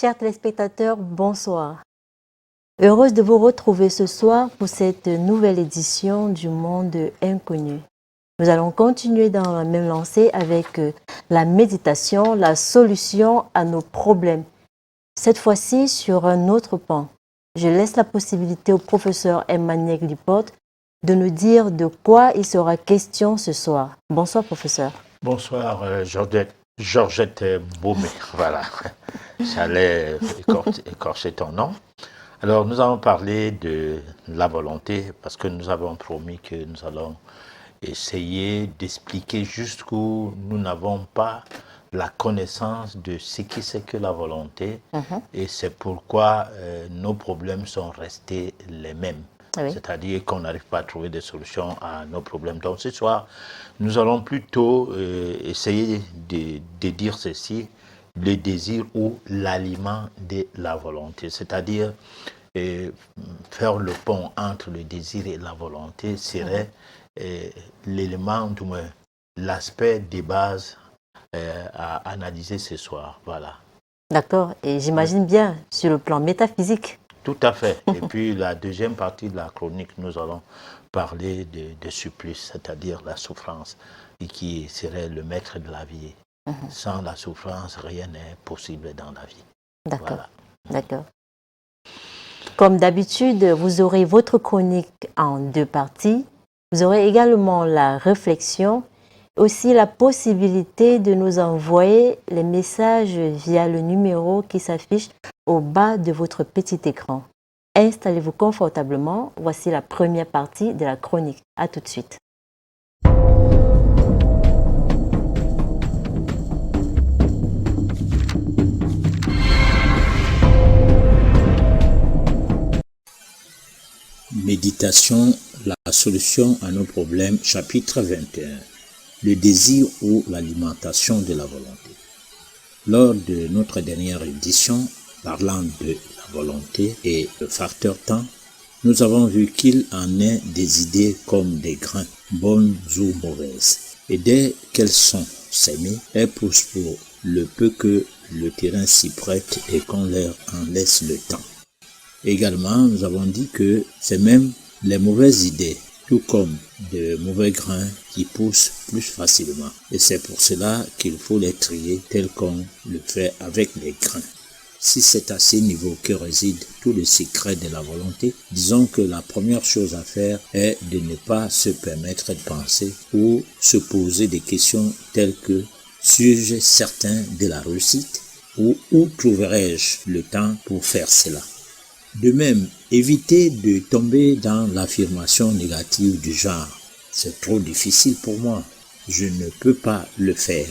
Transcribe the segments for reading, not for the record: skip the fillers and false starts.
chers téléspectateurs, bonsoir. Heureuse de vous retrouver ce soir pour cette nouvelle édition du Monde Inconnu. Nous allons continuer dans la même lancée avec la méditation, la solution à nos problèmes. Cette fois-ci sur un autre pan. Je laisse la possibilité au professeur Emmanuel Gliporte de nous dire de quoi il sera question ce soir. Bonsoir professeur. Bonsoir Georgette Baumé, voilà. J'allais écorcher ton nom. Alors nous allons parler de la volonté parce que nous avons promis que nous allons essayer d'expliquer jusqu'où nous n'avons pas la connaissance de ce qui c'est que la volonté et c'est pourquoi nos problèmes sont restés les mêmes. Oui. C'est-à-dire qu'on n'arrive pas à trouver des solutions à nos problèmes. Donc ce soir, nous allons plutôt essayer de dire ceci, le désir ou l'aliment de la volonté. C'est-à-dire faire le pont entre le désir et la volonté serait l'élément, l'aspect de base à analyser ce soir. Voilà. D'accord. Et j'imagine bien sur le plan métaphysique. Tout à fait. Et puis la deuxième partie de la chronique, nous allons parler de supplice, c'est-à-dire la souffrance, et qui serait le maître de la vie. Sans la souffrance, rien n'est possible dans la vie. D'accord. Voilà. D'accord. Comme d'habitude, vous aurez votre chronique en deux parties. Vous aurez également la réflexion, aussi la possibilité de nous envoyer les messages via le numéro qui s'affiche au bas de votre petit écran. Installez-vous confortablement. Voici la première partie de la chronique. À tout de suite. Méditation, la solution à nos problèmes, chapitre 21. Le désir ou l'alimentation de la volonté. Lors de notre dernière édition, parlant de la volonté et le facteur temps, nous avons vu qu'il en est des idées comme des grains, bonnes ou mauvaises. Et dès qu'elles sont sémées, elles poussent pour le peu que le terrain s'y prête et qu'on leur en laisse le temps. Également, nous avons dit que c'est même les mauvaises idées, tout comme de mauvais grains qui poussent plus facilement. Et c'est pour cela qu'il faut les trier tel qu'on le fait avec les grains. Si c'est à ces niveaux que réside tout le secret de la volonté, disons que la première chose à faire est de ne pas se permettre de penser ou se poser des questions telles que « suis-je certain de la réussite » ou « où trouverai-je le temps pour faire cela ?» De même, évitez de tomber dans l'affirmation négative du genre « c'est trop difficile pour moi, je ne peux pas le faire,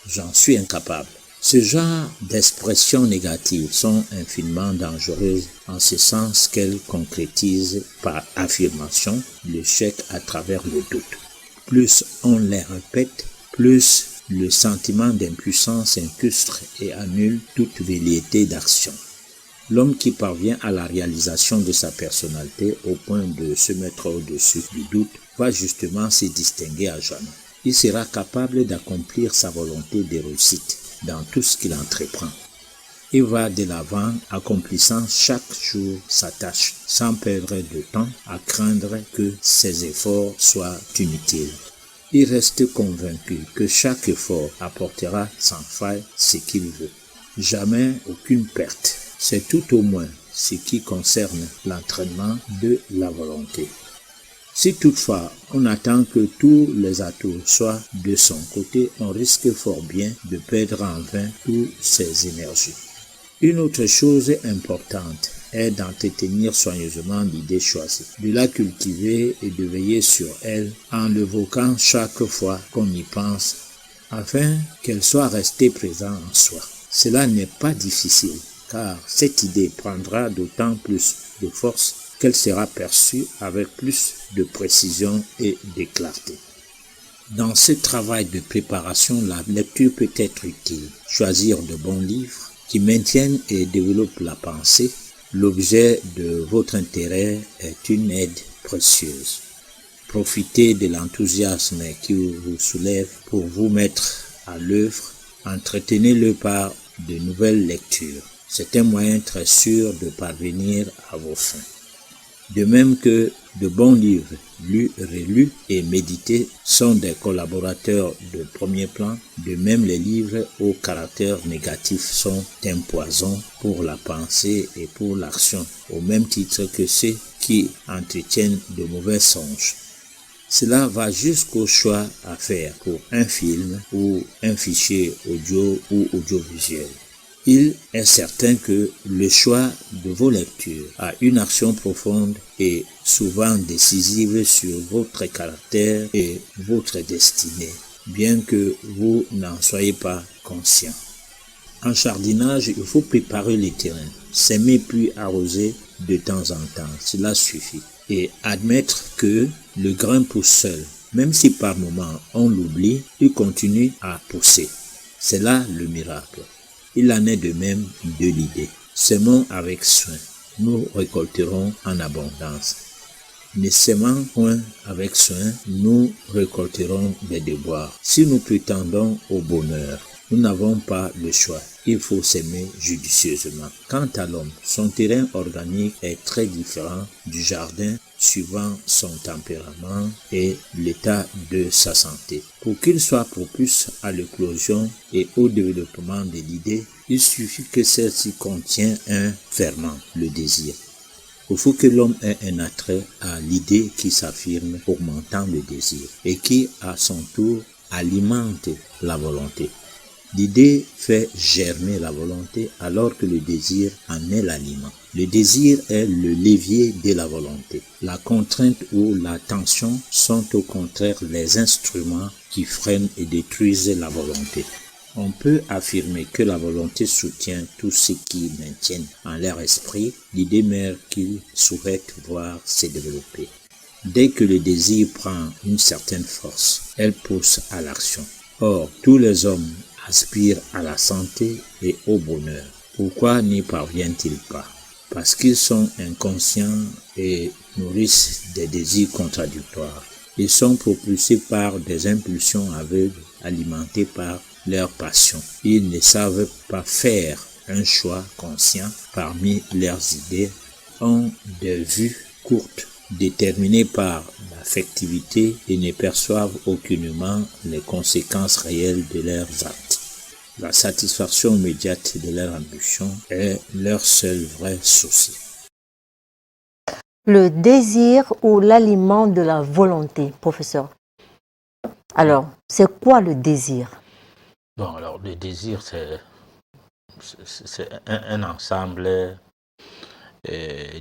j'en suis incapable ». Ce genre d'expressions négatives sont infiniment dangereuses en ce sens qu'elles concrétisent par affirmation l'échec à travers le doute. Plus on les répète, plus le sentiment d'impuissance incrustre et annule toute velléité d'action. L'homme qui parvient à la réalisation de sa personnalité au point de se mettre au-dessus du doute va justement se distinguer à jamais. Il sera capable d'accomplir sa volonté de réussite dans tout ce qu'il entreprend. Il va de l'avant accomplissant chaque jour sa tâche sans perdre de temps à craindre que ses efforts soient inutiles. Il reste convaincu que chaque effort apportera sans faille ce qu'il veut. Jamais aucune perte. C'est tout au moins ce qui concerne l'entraînement de la volonté. Si toutefois on attend que tous les atouts soient de son côté, on risque fort bien de perdre en vain toutes ses énergies. Une autre chose importante est d'entretenir soigneusement l'idée choisie, de la cultiver et de veiller sur elle en l'évoquant chaque fois qu'on y pense, afin qu'elle soit restée présente en soi. Cela n'est pas difficile, car cette idée prendra d'autant plus de force qu'elle sera perçue avec plus de précision et de clarté. Dans ce travail de préparation, la lecture peut être utile. Choisir de bons livres qui maintiennent et développent la pensée. L'objet de votre intérêt est une aide précieuse. Profitez de l'enthousiasme qui vous soulève pour vous mettre à l'œuvre. Entretenez-le par de nouvelles lectures. C'est un moyen très sûr de parvenir à vos fins. De même que de bons livres, lus, relus et médités, sont des collaborateurs de premier plan, de même les livres au caractère négatif sont un poison pour la pensée et pour l'action, au même titre que ceux qui entretiennent de mauvais songes. Cela va jusqu'au choix à faire pour un film ou un fichier audio ou audiovisuel. Il est certain que le choix de vos lectures a une action profonde et souvent décisive sur votre caractère et votre destinée, bien que vous n'en soyez pas conscient. En jardinage, il faut préparer les terrains, s'aimer puis arroser de temps en temps, cela suffit, et admettre que le grain pousse seul, même si par moments on l'oublie, il continue à pousser. C'est là le miracle. Il en est de même de l'idée. Semons avec soin, nous récolterons en abondance. Ne semons point avec soin, nous récolterons des déboires. Si nous prétendons au bonheur, nous n'avons pas le choix. Il faut s'aimer judicieusement. Quant à l'homme, son terrain organique est très différent du jardin suivant son tempérament et l'état de sa santé. Pour qu'il soit propice à l'éclosion et au développement de l'idée, il suffit que celle-ci contienne un ferment, le désir. Il faut que l'homme ait un attrait à l'idée qui s'affirme, augmentant le désir, et qui, à son tour, alimente la volonté. L'idée fait germer la volonté alors que le désir en est l'aliment. Le désir est le levier de la volonté. La contrainte ou la tension sont au contraire les instruments qui freinent et détruisent la volonté. On peut affirmer que la volonté soutient tout ce qui maintiennent en leur esprit l'idée mère qu'ils souhaitent voir se développer. Dès que le désir prend une certaine force, elle pousse à l'action. Or, tous les hommes aspirent à la santé et au bonheur. Pourquoi n'y parviennent-ils pas? Parce qu'ils sont inconscients et nourrissent des désirs contradictoires. Ils sont propulsés par des impulsions aveugles alimentées par leur passion. Ils ne savent pas faire un choix conscient parmi leurs idées, ont des vues courtes, déterminées par l'affectivité et ne perçoivent aucunement les conséquences réelles de leurs actes. La satisfaction immédiate de leur ambition est leur seul vrai souci. Le désir ou l'aliment de la volonté, professeur. Alors, c'est quoi le désir? Bon, alors le désir, c'est un ensemble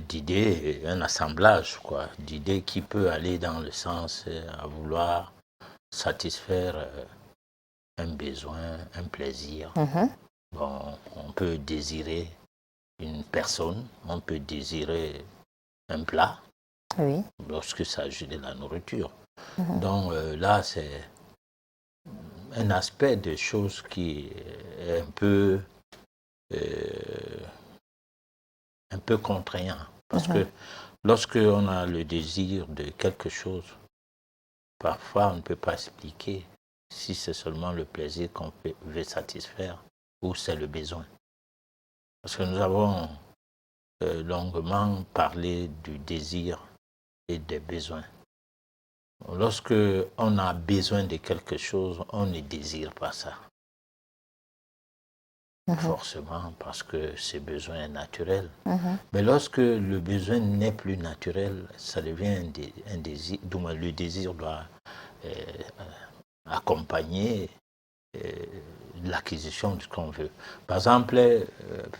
d'idées, un assemblage d'idées qui peut aller dans le sens à vouloir satisfaire un besoin, un plaisir. Bon, on peut désirer une personne, on peut désirer un plat, Oui. lorsqu'il s'agit de la nourriture. Donc là, c'est un aspect de choses qui est un peu contraignant. Parce que lorsqu'on a le désir de quelque chose, parfois on ne peut pas expliquer si c'est seulement le plaisir qu'on veut satisfaire ou c'est le besoin. Parce que nous avons longuement parlé du désir et des besoins. Lorsque on a besoin de quelque chose, on ne désire pas ça. Forcément, parce que ce besoin est naturel. Mais lorsque le besoin n'est plus naturel, ça devient un désir. Donc le désir doit accompagner l'acquisition de ce qu'on veut. Par exemple,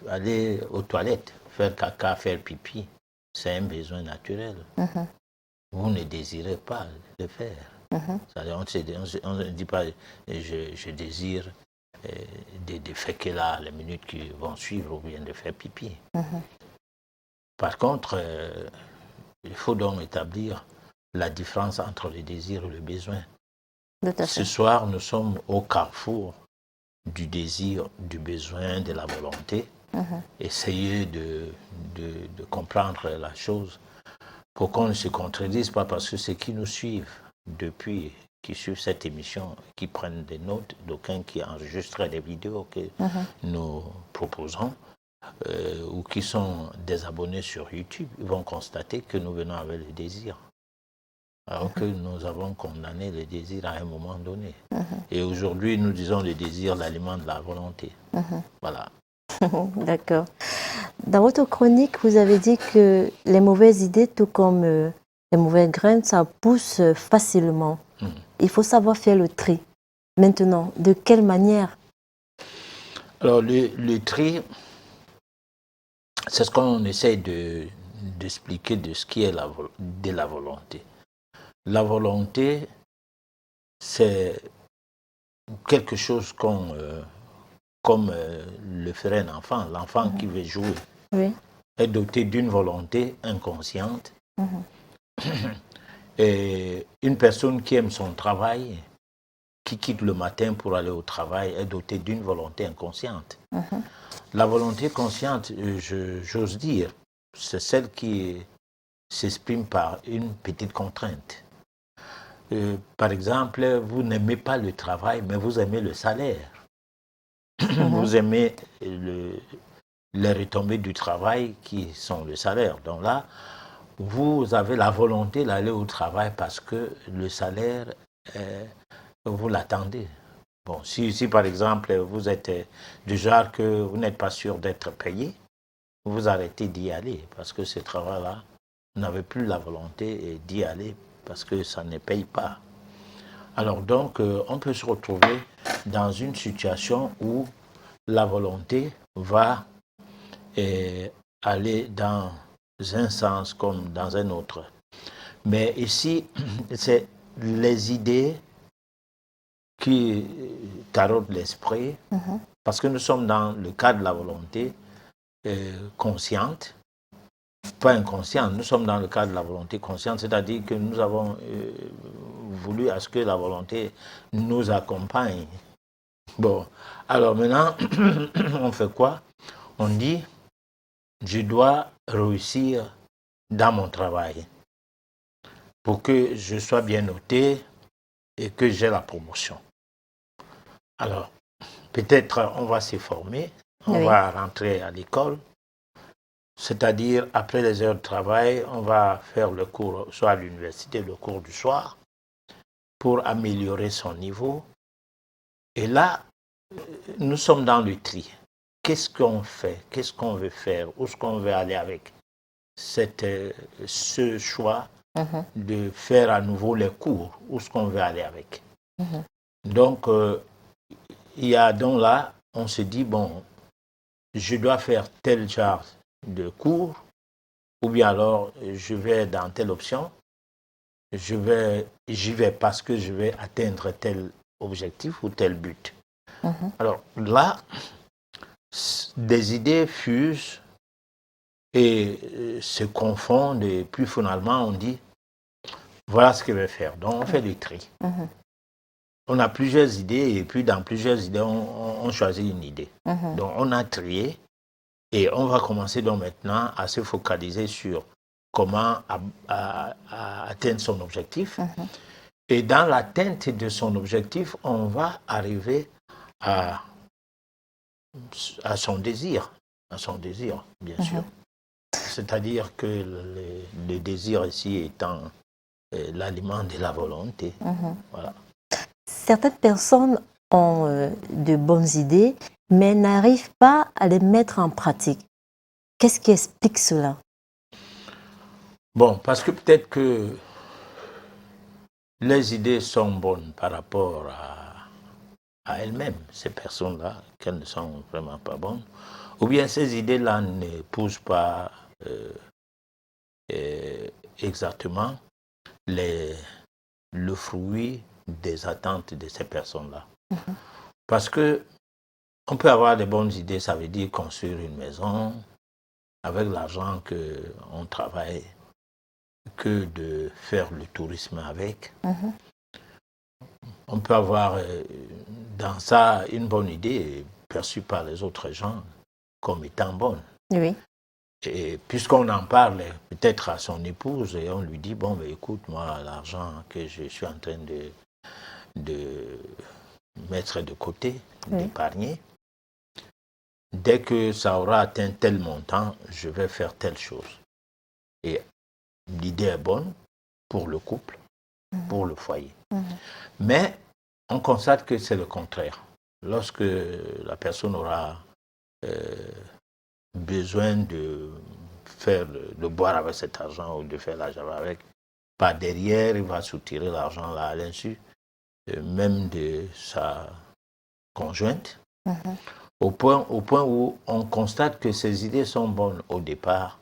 aller aux toilettes, faire caca, faire pipi, c'est un besoin naturel. Vous ne désirez pas le faire. C'est-à-dire, on ne dit pas je désire de féquer là les minutes qui vont suivre ou bien de faire pipi. Par contre, il faut donc établir la différence entre le désir et le besoin. Ce soir, nous sommes au carrefour du désir, du besoin, de la volonté. Essayez de comprendre la chose pour qu'on ne se contredise pas, parce que ceux qui nous suivent depuis, qui suivent cette émission, qui prennent des notes, d'aucuns qui enregistrent des vidéos que nous proposons, ou qui sont des abonnés sur YouTube, ils vont constater que nous venons avec le désir. Alors que nous avons condamné le désir à un moment donné. Et aujourd'hui, nous disons le désir, l'aliment de la volonté. Voilà. D'accord. Dans votre chronique, vous avez dit que les mauvaises idées, tout comme les mauvaises graines, ça pousse facilement. Il faut savoir faire le tri. Maintenant, de quelle manière? Alors, le tri, c'est ce qu'on essaie d'expliquer de ce qui est de la volonté. La volonté, c'est quelque chose comme le ferait un enfant. L'enfant qui veut jouer est doté d'une volonté inconsciente. Et une personne qui aime son travail, qui quitte le matin pour aller au travail, est dotée d'une volonté inconsciente. La volonté consciente, j'ose dire, c'est celle qui s'exprime par une petite contrainte. Par exemple, vous n'aimez pas le travail, mais vous aimez le salaire. Vous aimez les retombées du travail qui sont le salaire. Donc là, vous avez la volonté d'aller au travail parce que le salaire, vous l'attendez. Bon, si par exemple vous êtes du genre que vous n'êtes pas sûr d'être payé, vous arrêtez d'y aller parce que ce travail-là, vous n'avez plus la volonté d'y aller parce que ça ne paye pas. Alors donc, on peut se retrouver dans une situation où la volonté va aller dans un sens comme dans un autre. Mais ici, c'est les idées qui taraudent l'esprit, parce que nous sommes dans le cadre de la volonté consciente, pas inconsciente, nous sommes dans le cadre de la volonté consciente, c'est-à-dire que nous avons voulu à ce que la volonté nous accompagne. Bon, alors maintenant, on fait quoi? On dit, je dois réussir dans mon travail pour que je sois bien noté et que j'ai la promotion. Alors, peut-être on va se former, on va rentrer à l'école, c'est-à-dire après les heures de travail, on va faire le cours, soit à l'université, le cours du soir, pour améliorer son niveau. Et là, nous sommes dans le tri. Qu'est-ce qu'on fait? Qu'est-ce qu'on veut faire? Où est-ce qu'on veut aller avec ce choix de faire à nouveau les cours? Où est-ce qu'on veut aller avec? Donc, il y a donc là, on se dit, bon, je dois faire tel genre de cours, ou bien alors je vais dans telle option, j'y vais parce que je vais atteindre tel objectif ou tel but. Alors là, des idées fusent et se confondent et puis finalement on dit, voilà ce que je vais faire. Donc on fait le tri. On a plusieurs idées et puis dans plusieurs idées, on choisit une idée. Donc on a trié et on va commencer donc maintenant à se focaliser sur comment atteindre son objectif. Et dans l'atteinte de son objectif, on va arriver à son désir, bien sûr. C'est-à-dire que le désir ici étant l'aliment de la volonté. Voilà. Certaines personnes ont de bonnes idées, mais n'arrivent pas à les mettre en pratique. Qu'est-ce qui explique cela? Bon, parce que peut-être que les idées sont bonnes par rapport à elles-mêmes, ces personnes-là, qu'elles ne sont vraiment pas bonnes, ou bien ces idées-là ne poussent pas exactement le fruit des attentes de ces personnes-là. Parce que on peut avoir des bonnes idées, ça veut dire construire une maison avec l'argent qu'on travaille, que de faire le tourisme avec. On peut avoir dans ça une bonne idée perçue par les autres gens comme étant bonne. Oui. Et puisqu'on en parle peut-être à son épouse et on lui dit, bon, ben, écoute, moi, l'argent que je suis en train de mettre de côté, d'épargner, dès que ça aura atteint tel montant, je vais faire telle chose. Et l'idée est bonne pour le couple, pour le foyer. Mais on constate que c'est le contraire. Lorsque la personne aura besoin de faire de boire avec cet argent ou de faire l'argent avec, par derrière, il va soutirer l'argent là à l'insu, même de sa conjointe, au point où on constate que ces idées sont bonnes au départ,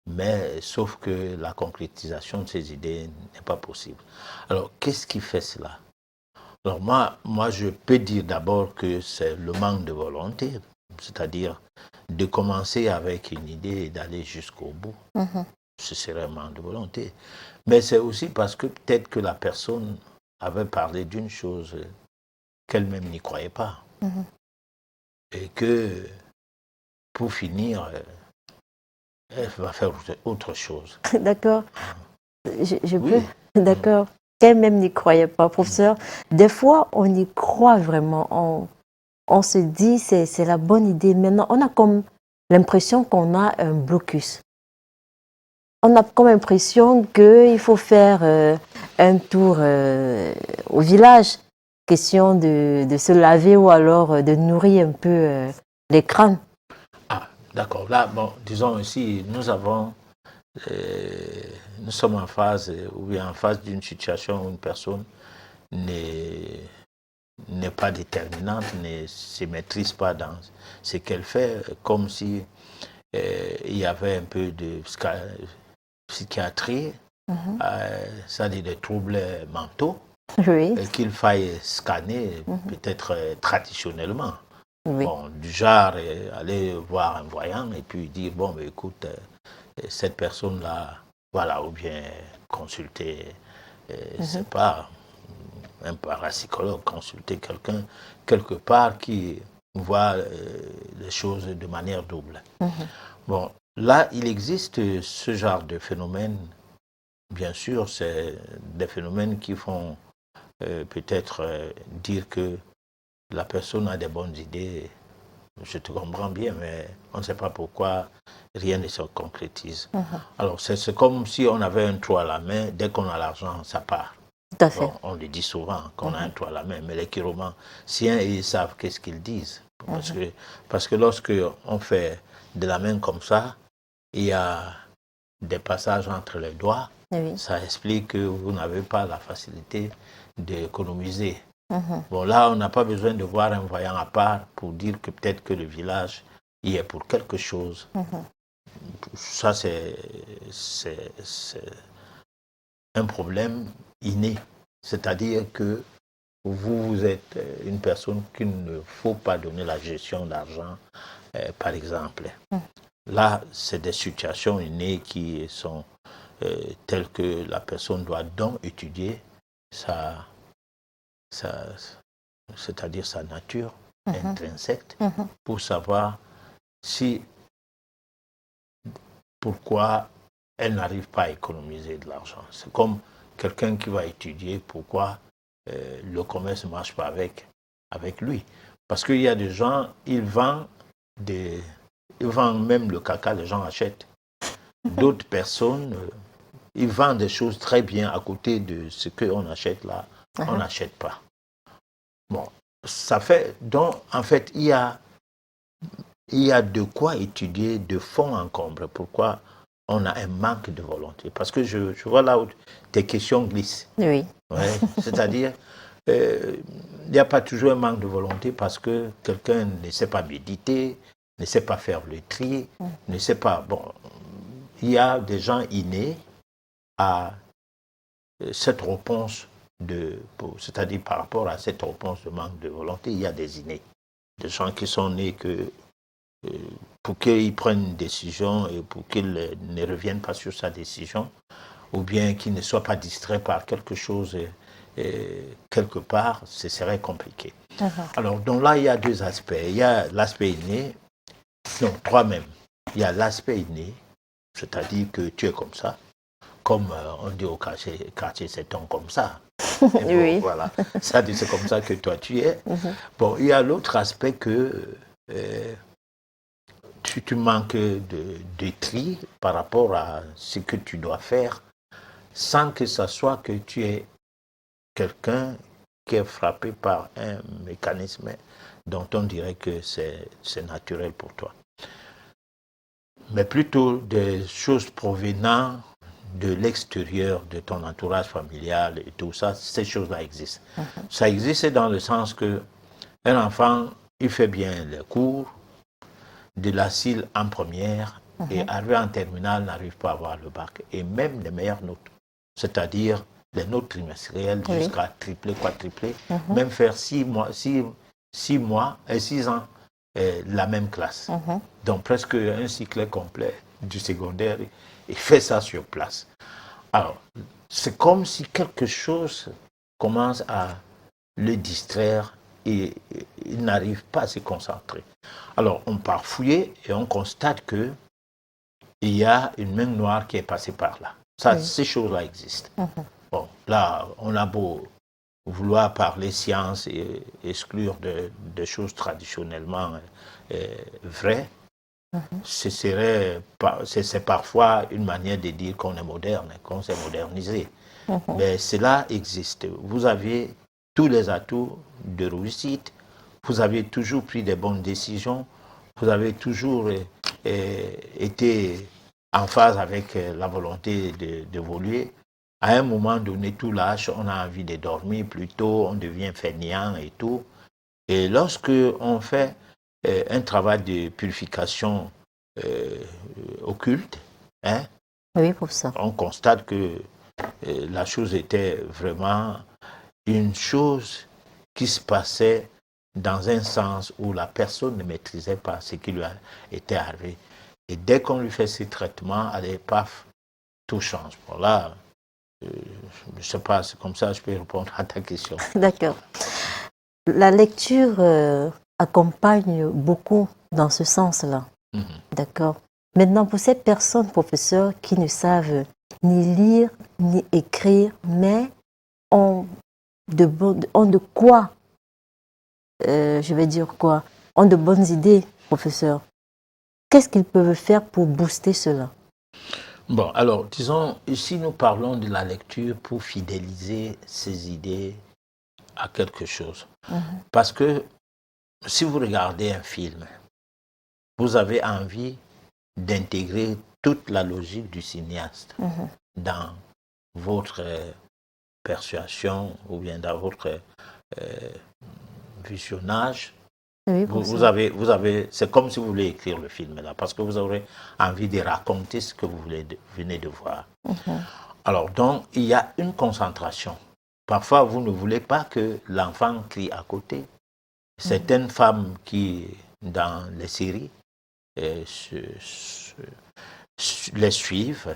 mais sauf que la concrétisation de ces idées n'est pas possible. Alors, qu'est-ce qui fait cela? Alors moi, je peux dire d'abord que c'est le manque de volonté, c'est-à-dire de commencer avec une idée et d'aller jusqu'au bout. Ce serait un manque de volonté. Mais c'est aussi parce que peut-être que la personne avait parlé d'une chose qu'elle-même n'y croyait pas. Et que, pour finir, elle va faire autre chose. D'accord. Je Oui. peux. D'accord. Qu'elle-même n'y croyait pas, professeur. Des fois, on y croit vraiment. On se dit, c'est la bonne idée. Maintenant, on a comme l'impression qu'on a un blocus. On a comme l'impression qu'il faut faire un tour au village. Question de se laver ou alors de nourrir un peu les crânes. Ah, d'accord. Là, bon, disons ici, nous sommes en phase, ou bien en phase d'une situation où une personne n'est pas déterminante, ne se maîtrise pas dans ce qu'elle fait, comme si il y avait un peu de psychiatrie, c'est-à-dire des troubles mentaux, Oui. qu'il faille scanner peut-être traditionnellement. Oui. Bon, du genre aller voir un voyant et puis dire, bon, mais écoute, cette personne-là, voilà, ou bien consulter, c'est pas un parapsychologue, consulter quelqu'un quelque part qui voit les choses de manière double. Bon, là, il existe ce genre de phénomène. Bien sûr, c'est des phénomènes qui font peut-être dire que la personne a des bonnes idées. Je te comprends bien, mais on ne sait pas pourquoi rien ne se concrétise. Alors, c'est comme si on avait un trou à la main, dès qu'on a l'argent, ça part. Tout à fait. Bon, on le dit souvent qu'on a un trou à la main, mais les chiromanciens, ils savent qu'est-ce qu'ils disent. Parce que lorsque on fait de la main comme ça, il y a des passages entre les doigts. Oui. Ça explique que vous n'avez pas la facilité d'économiser. Bon, là, on n'a pas besoin de voir un voyant à part pour dire que peut-être que le village y est pour quelque chose. Ça, c'est un problème inné. C'est-à-dire que vous êtes une personne qu'il ne faut pas donner la gestion d'argent, par exemple. Là, c'est des situations innées qui sont telles que la personne doit donc étudier c'est-à-dire sa nature intrinsèque, pour savoir pourquoi elle n'arrive pas à économiser de l'argent. C'est comme quelqu'un qui va étudier pourquoi le commerce ne marche pas avec lui. Parce qu'il y a des gens, ils vendent même le caca, les gens achètent. D'autres personnes, ils vendent des choses très bien à côté de ce qu'on achète là, on n'achète pas. Bon, ça fait, donc en fait, il y a de quoi étudier de fond en comble. Pourquoi on a un manque de volonté? Parce que je vois là où tes questions glissent. Oui. Ouais, c'est-à-dire, il n'y a pas toujours un manque de volonté parce que quelqu'un ne sait pas méditer, ne sait pas faire le tri, ne sait pas... Bon, il y a des gens innés à cette réponse c'est-à-dire par rapport à cette réponse de manque de volonté, il y a des innés. Des gens qui sont nés que pour qu'ils prennent une décision et pour qu'ils ne reviennent pas sur sa décision, ou bien qu'ils ne soient pas distraits par quelque chose quelque part, ce serait compliqué. Alors, donc là, il y a deux aspects. Il y a l'aspect inné, non, trois même. Il y a l'aspect inné, c'est-à-dire que tu es comme ça, comme on dit au quartier, c'est un comme ça. Bon, Oui. voilà, c'est comme ça que toi tu es. Bon, il y a l'autre aspect que tu manques de tri par rapport à ce que tu dois faire, sans que ça soit que tu es quelqu'un qui est frappé par un mécanisme dont on dirait que c'est naturel pour toi. Mais plutôt des choses provenant de l'extérieur, de ton entourage familial et tout ça, ces choses-là existent. Ça existe dans le sens que un enfant, il fait bien les cours, de la CIL en première et arrivé en terminale n'arrive pas à avoir le bac. Et même les meilleures notes, c'est-à-dire les notes trimestrielles jusqu'à tripler, quadrupler, même faire 6 mois et 6 ans la même classe. Donc presque un cycle complet du secondaire, il fait ça sur place. Alors, c'est comme si quelque chose commence à le distraire et il n'arrive pas à se concentrer. Alors, on part fouiller et on constate qu'il y a une main noire qui est passée par là. Ça, ces choses-là existent. Bon, là, on a beau vouloir parler science et exclure de choses traditionnellement vraies, c'est parfois une manière de dire qu'on est moderne, qu'on s'est modernisé. Mais cela existe. Vous avez tous les atouts de réussite, vous avez toujours pris des bonnes décisions, vous avez toujours été en phase avec la volonté d'évoluer. À un moment donné, tout lâche, on a envie de dormir plutôt, on devient fainéant et tout. Et lorsque on fait un travail de purification occulte, on constate que la chose était vraiment une chose qui se passait dans un sens où la personne ne maîtrisait pas ce qui lui était arrivé. Et dès qu'on lui fait ces traitements, allez, paf, tout change. Bon, là, je ne sais pas, c'est comme ça que je peux répondre à ta question. D'accord. La lecture accompagne beaucoup dans ce sens-là. D'accord. Maintenant, pour ces personnes, professeurs, qui ne savent ni lire, ni écrire, mais ont de quoi, je vais dire quoi, ont de bonnes idées, professeur. Qu'est-ce qu'ils peuvent faire pour booster cela? Bon, alors, disons, ici, nous parlons de la lecture pour fidéliser ces idées à quelque chose. Parce que si vous regardez un film, vous avez envie d'intégrer toute la logique du cinéaste dans votre persuasion ou bien dans votre visionnage. Oui, vous avez, c'est comme si vous voulez écrire le film là, parce que vous aurez envie de raconter ce que vous venez de voir. Alors donc, il y a une concentration. Parfois, vous ne voulez pas que l'enfant crie à côté. Certaines femmes qui, dans les séries, les suivent,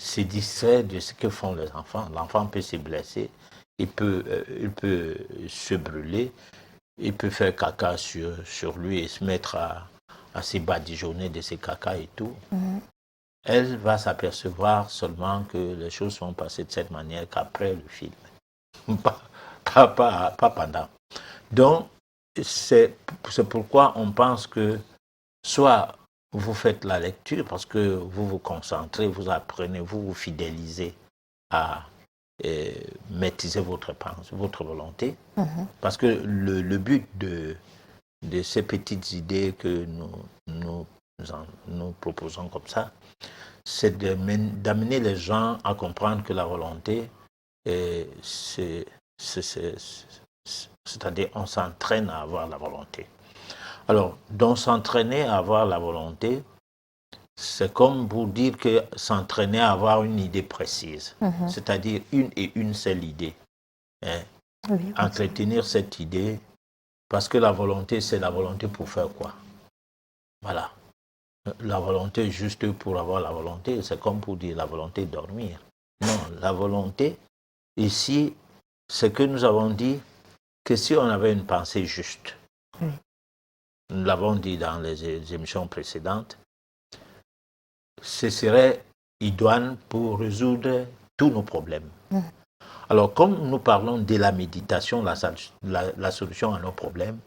se distraient de ce que font les enfants. L'enfant peut se blesser, il peut se brûler, il peut faire caca sur lui et se mettre à se badigeonner de ses caca et tout. Elle va s'apercevoir seulement que les choses sont passées de cette manière qu'après le film. Pas pendant. Donc, c'est pourquoi on pense que soit vous faites la lecture parce que vous vous concentrez, vous apprenez, vous vous fidélisez à maîtriser votre pensée, votre volonté. Parce que le but de ces petites idées que nous proposons comme ça, c'est d'amener les gens à comprendre que la volonté, c'est-à-dire on s'entraîne à avoir la volonté. Alors, donc s'entraîner à avoir la volonté, c'est comme pour dire que s'entraîner à avoir une idée précise, c'est-à-dire une seule idée. Entretenir cette idée, parce que la volonté, c'est la volonté pour faire quoi? Voilà. La volonté juste pour avoir la volonté, c'est comme pour dire la volonté de dormir. Non, la volonté, ici, c'est que nous avons dit que si on avait une pensée juste, nous l'avons dit dans les émissions précédentes, ce serait idoine pour résoudre tous nos problèmes. Alors, comme nous parlons de la méditation, la solution à nos problèmes,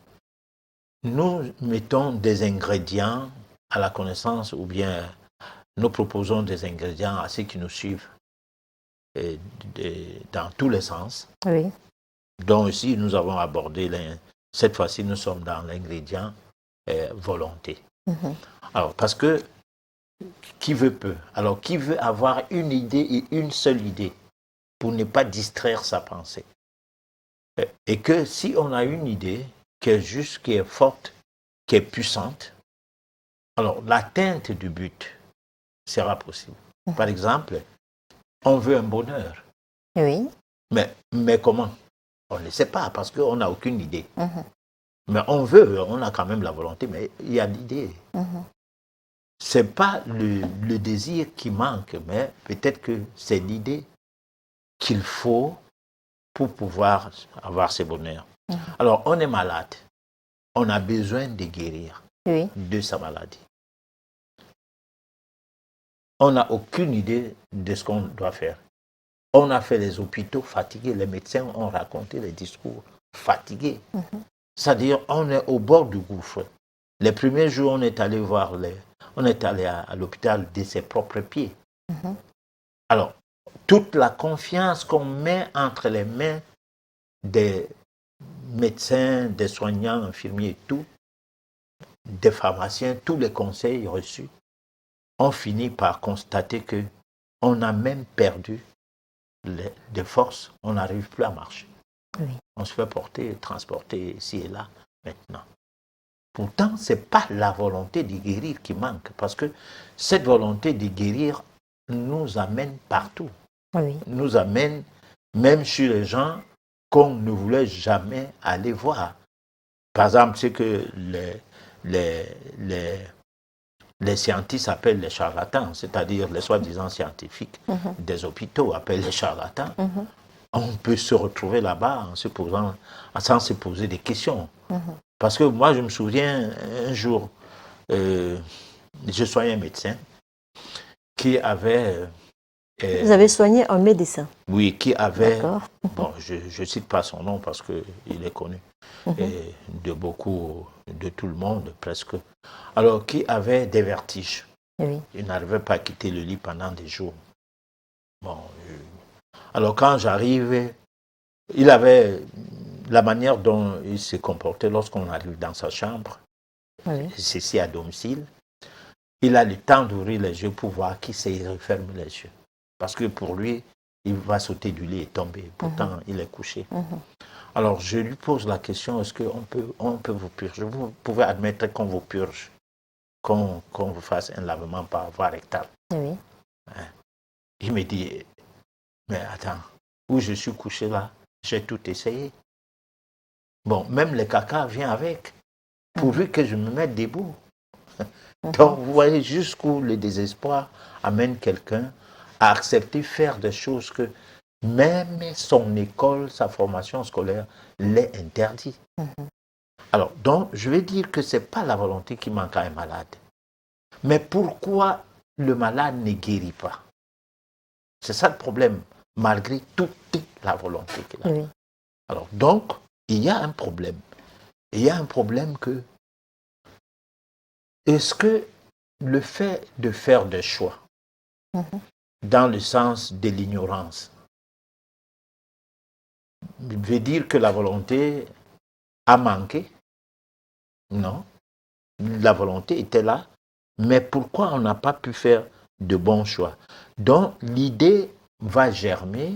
nous mettons des ingrédients à la connaissance ou bien nous proposons des ingrédients à ceux qui nous suivent dans tous les sens. Oui. Donc ici, nous avons abordé, cette fois-ci, nous sommes dans l'ingrédient volonté. Alors, parce que qui veut peut. Alors, qui veut avoir une idée et une seule idée pour ne pas distraire sa pensée. Et que si on a une idée qui est juste, qui est forte, qui est puissante, alors l'atteinte du but sera possible. Par exemple, on veut un bonheur. Oui. Mais comment? On ne sait pas parce qu'on n'a aucune idée. Mais on veut, on a quand même la volonté, mais il y a l'idée. Ce n'est pas le désir qui manque, mais peut-être que c'est l'idée qu'il faut pour pouvoir avoir ce bonheur. Alors, on est malade. On a besoin de guérir de sa maladie. On n'a aucune idée de ce qu'on doit faire. On a fait les hôpitaux fatigués. Les médecins ont raconté les discours fatigués. C'est-à-dire, on est au bord du gouffre. Les premiers jours, on est allé voir on est allé à l'hôpital de ses propres pieds. Alors, toute la confiance qu'on met entre les mains des médecins, des soignants, infirmiers et tout, des pharmaciens, tous les conseils reçus, on finit par constater que on a même perdu des forces, on n'arrive plus à marcher. On se fait porter, transporter ici et là maintenant. Pourtant, ce n'est pas la volonté de guérir qui manque, parce que cette volonté de guérir nous amène partout. Nous amène même chez les gens qu'on ne voulait jamais aller voir. Par exemple, ce que les scientifiques appellent les charlatans, c'est-à-dire les soi-disant scientifiques des hôpitaux appellent les charlatans. On peut se retrouver là-bas sans se poser des questions. Parce que moi, je me souviens, un jour, je soignais un médecin qui avait... Vous avez soigné un médecin? Oui, qui avait... Bon, je ne cite pas son nom parce qu'il est connu de beaucoup, de tout le monde presque. Alors, qui avait des vertiges. Il n'arrivait pas à quitter le lit pendant des jours. Bon, alors quand j'arrive, il avait la manière dont il se comportait lorsqu'on arrive dans sa chambre, ceci à domicile, il a le temps d'ouvrir les yeux pour voir qui s'est referme les yeux. Parce que pour lui, il va sauter du lit et tomber. Pourtant, il est couché. Alors, je lui pose la question, est-ce qu'on peut vous purger? Vous pouvez admettre qu'on vous purge, qu'on vous fasse un lavement par voie rectale. Il me dit, mais attends, où je suis couché là, j'ai tout essayé. Bon, même le caca vient avec, pourvu que je me mette debout. Donc, vous voyez jusqu'où le désespoir amène quelqu'un à accepter faire des choses que même son école, sa formation scolaire, l'est interdit. Alors, donc, je vais dire que ce n'est pas la volonté qui manque à un malade. Mais pourquoi le malade ne guérit pas? C'est ça le problème, malgré toute la volonté qu'il a. Alors, donc, il y a un problème. Il y a un problème que, est-ce que le fait de faire des choix, dans le sens de l'ignorance, veut dire que la volonté a manqué? Non. La volonté était là, mais pourquoi on n'a pas pu faire de bons choix? Donc, l'idée va germer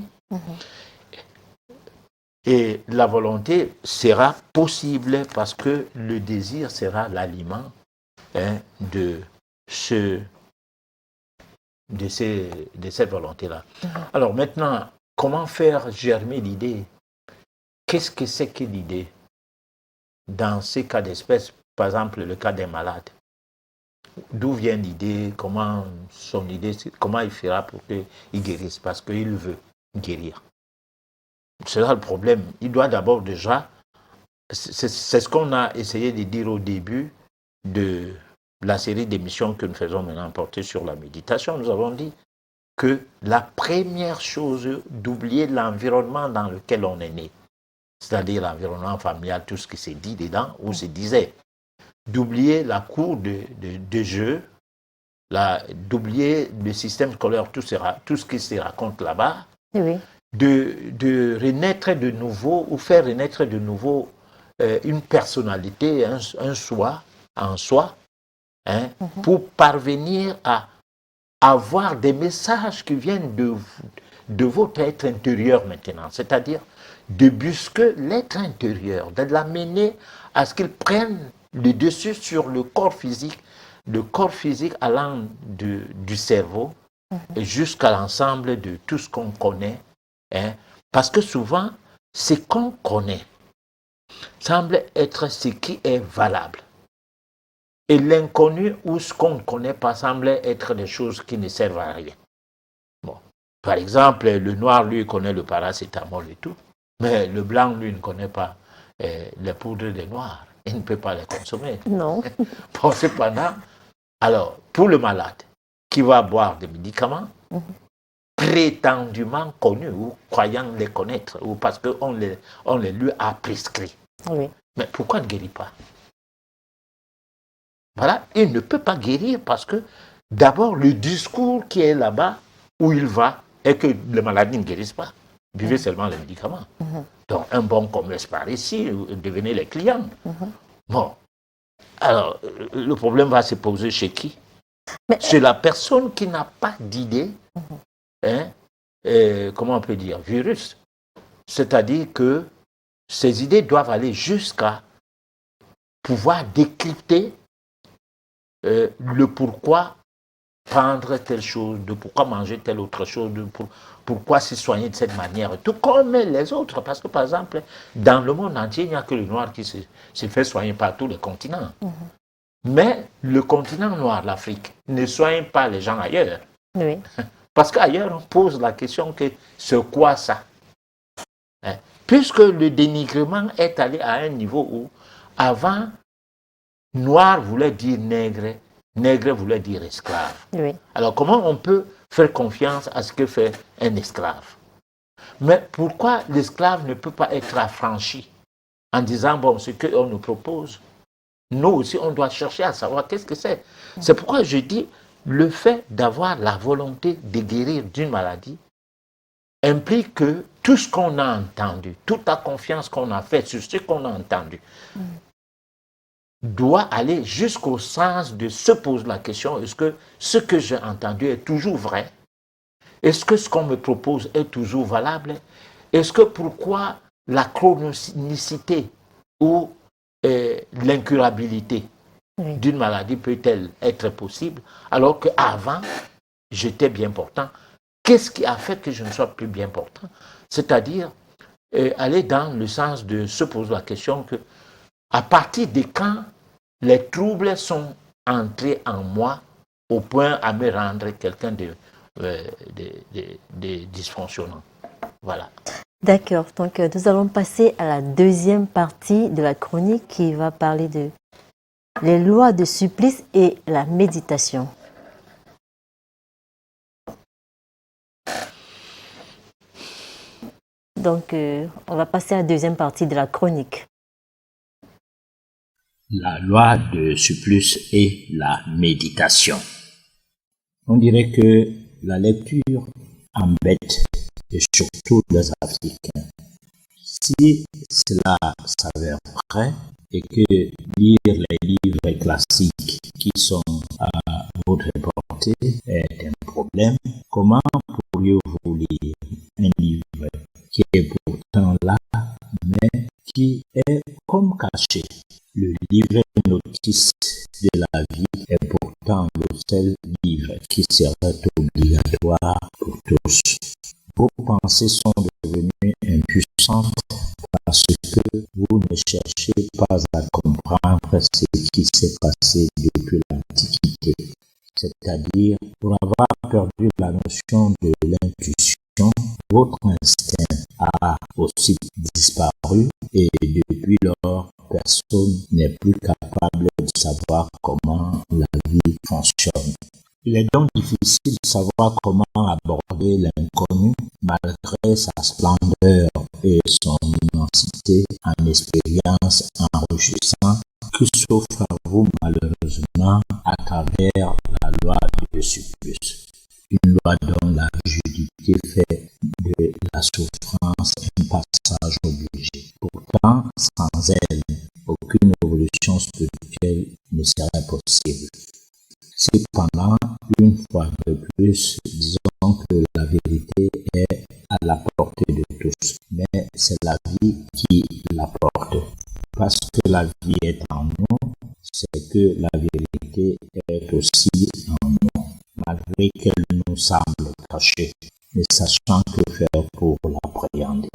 et la volonté sera possible parce que le désir sera l'aliment de cette volonté-là. Alors maintenant, comment faire germer l'idée? Qu'est-ce que c'est que l'idée? Dans ces cas d'espèce, par exemple le cas des malades, d'où vient l'idée? Comment il fera pour qu'il guérisse? Parce qu'il veut guérir. C'est ça le problème. Il doit d'abord déjà, c'est ce qu'on a essayé de dire au début de la série d'émissions que nous faisons maintenant porter sur la méditation. Nous avons dit que la première chose, d'oublier l'environnement dans lequel on est né, c'est-à-dire l'environnement familial, tout ce qui s'est dit dedans ou se disait. d'oublier la cour de jeu, d'oublier le système scolaire, tout ce qui se raconte là-bas, Oui. de renaître de nouveau ou faire renaître de nouveau une personnalité, un soi, en soi, hein, pour parvenir à avoir des messages qui viennent de votre être intérieur maintenant, c'est-à-dire de busquer l'être intérieur, de l'amener à ce qu'il prenne le dessus sur le corps physique allant du cerveau et jusqu'à l'ensemble de tout ce qu'on connaît, hein, parce que souvent, ce qu'on connaît semble être ce qui est valable. Et l'inconnu ou ce qu'on ne connaît pas semble être des choses qui ne servent à rien. Bon. Par exemple, le noir, lui, connaît le paracétamol et tout, mais le blanc, lui, ne connaît pas les poudres des noirs. Il ne peut pas les consommer. Non. Bon, cependant, alors, pour le malade qui va boire des médicaments prétendument connus ou croyant les connaître, ou parce qu'on les lui a prescrits. Oui. Mais pourquoi ne guérit pas? Voilà, il ne peut pas guérir parce que d'abord le discours qui est là-bas où il va est que les maladies ne guérissent pas. Buvez seulement les médicaments. Donc un bon commerce par ici, devenez les clients. Bon, alors le problème va se poser chez qui? Chez la personne qui n'a pas d'idée, hein, comment on peut dire, virus. C'est-à-dire que ces idées doivent aller jusqu'à pouvoir décrypter le pourquoi prendre telle chose, de pourquoi manger telle autre chose, pourquoi se soigner de cette manière, tout comme les autres. Parce que, par exemple, dans le monde entier, il n'y a que le noir qui se fait soigner par tous les continents. Mais le continent noir, l'Afrique, ne soigne pas les gens ailleurs. Oui. Parce qu'ailleurs, on pose la question que c'est quoi ça? Hein? Puisque le dénigrement est allé à un niveau où, avant, noir voulait dire nègre, nègre voulait dire esclave. Oui. Alors comment on peut faire confiance à ce que fait un esclave? Mais pourquoi l'esclave ne peut pas être affranchi en disant, bon, ce qu'on nous propose, nous aussi on doit chercher à savoir qu'est-ce que c'est. C'est pourquoi je dis, le fait d'avoir la volonté de guérir d'une maladie implique que tout ce qu'on a entendu, toute la confiance qu'on a faite sur ce qu'on a entendu, doit aller jusqu'au sens de se poser la question, est-ce que ce que j'ai entendu est toujours vrai? Est-ce que ce qu'on me propose est toujours valable? Est-ce que pourquoi la chronicité ou l'incurabilité d'une maladie peut-elle être possible alors qu'avant, j'étais bien portant? Qu'est-ce qui a fait que je ne sois plus bien portant? C'est-à-dire aller dans le sens de se poser la question que à partir de quand les troubles sont entrés en moi au point à me rendre quelqu'un de dysfonctionnant. Voilà. D'accord. Donc, nous allons passer à la deuxième partie de la chronique qui va parler de les lois de supplice et la méditation. Donc, on va passer à la deuxième partie de la chronique. La loi de supplice et la méditation. On dirait que la lecture embête et surtout les Africains. Si cela s'avère vrai et que lire les livres classiques qui sont à votre portée est un problème, comment pourriez-vous lire un livre qui est pourtant là, mais qui est comme caché? Le livre notice de la vie est pourtant le seul livre qui serait obligatoire pour tous. Vos pensées sont devenues impuissantes parce que vous ne cherchez pas à comprendre ce qui s'est passé depuis l'Antiquité. C'est-à-dire, pour avoir perdu la notion de l'intuition, votre instinct a aussi disparu et depuis lors, personne n'est plus capable de savoir comment la vie fonctionne. Il est donc difficile de savoir comment aborder l'inconnu malgré sa splendeur et son immensité en expérience enrichissante qui s'offre à vous malheureusement à travers la loi de surplus. Une loi dont la rigidité fait de la souffrance un passage obligé. Pourtant, sans elle, aucune évolution spirituelle ne serait possible. Cependant, une fois de plus, disons que la vérité est à la portée de tous, mais c'est la vie qui la porte. Parce que la vie est en nous, c'est que la vérité est aussi en nous, malgré qu'elle nous semble cachée, ne sachant que faire pour l'appréhender.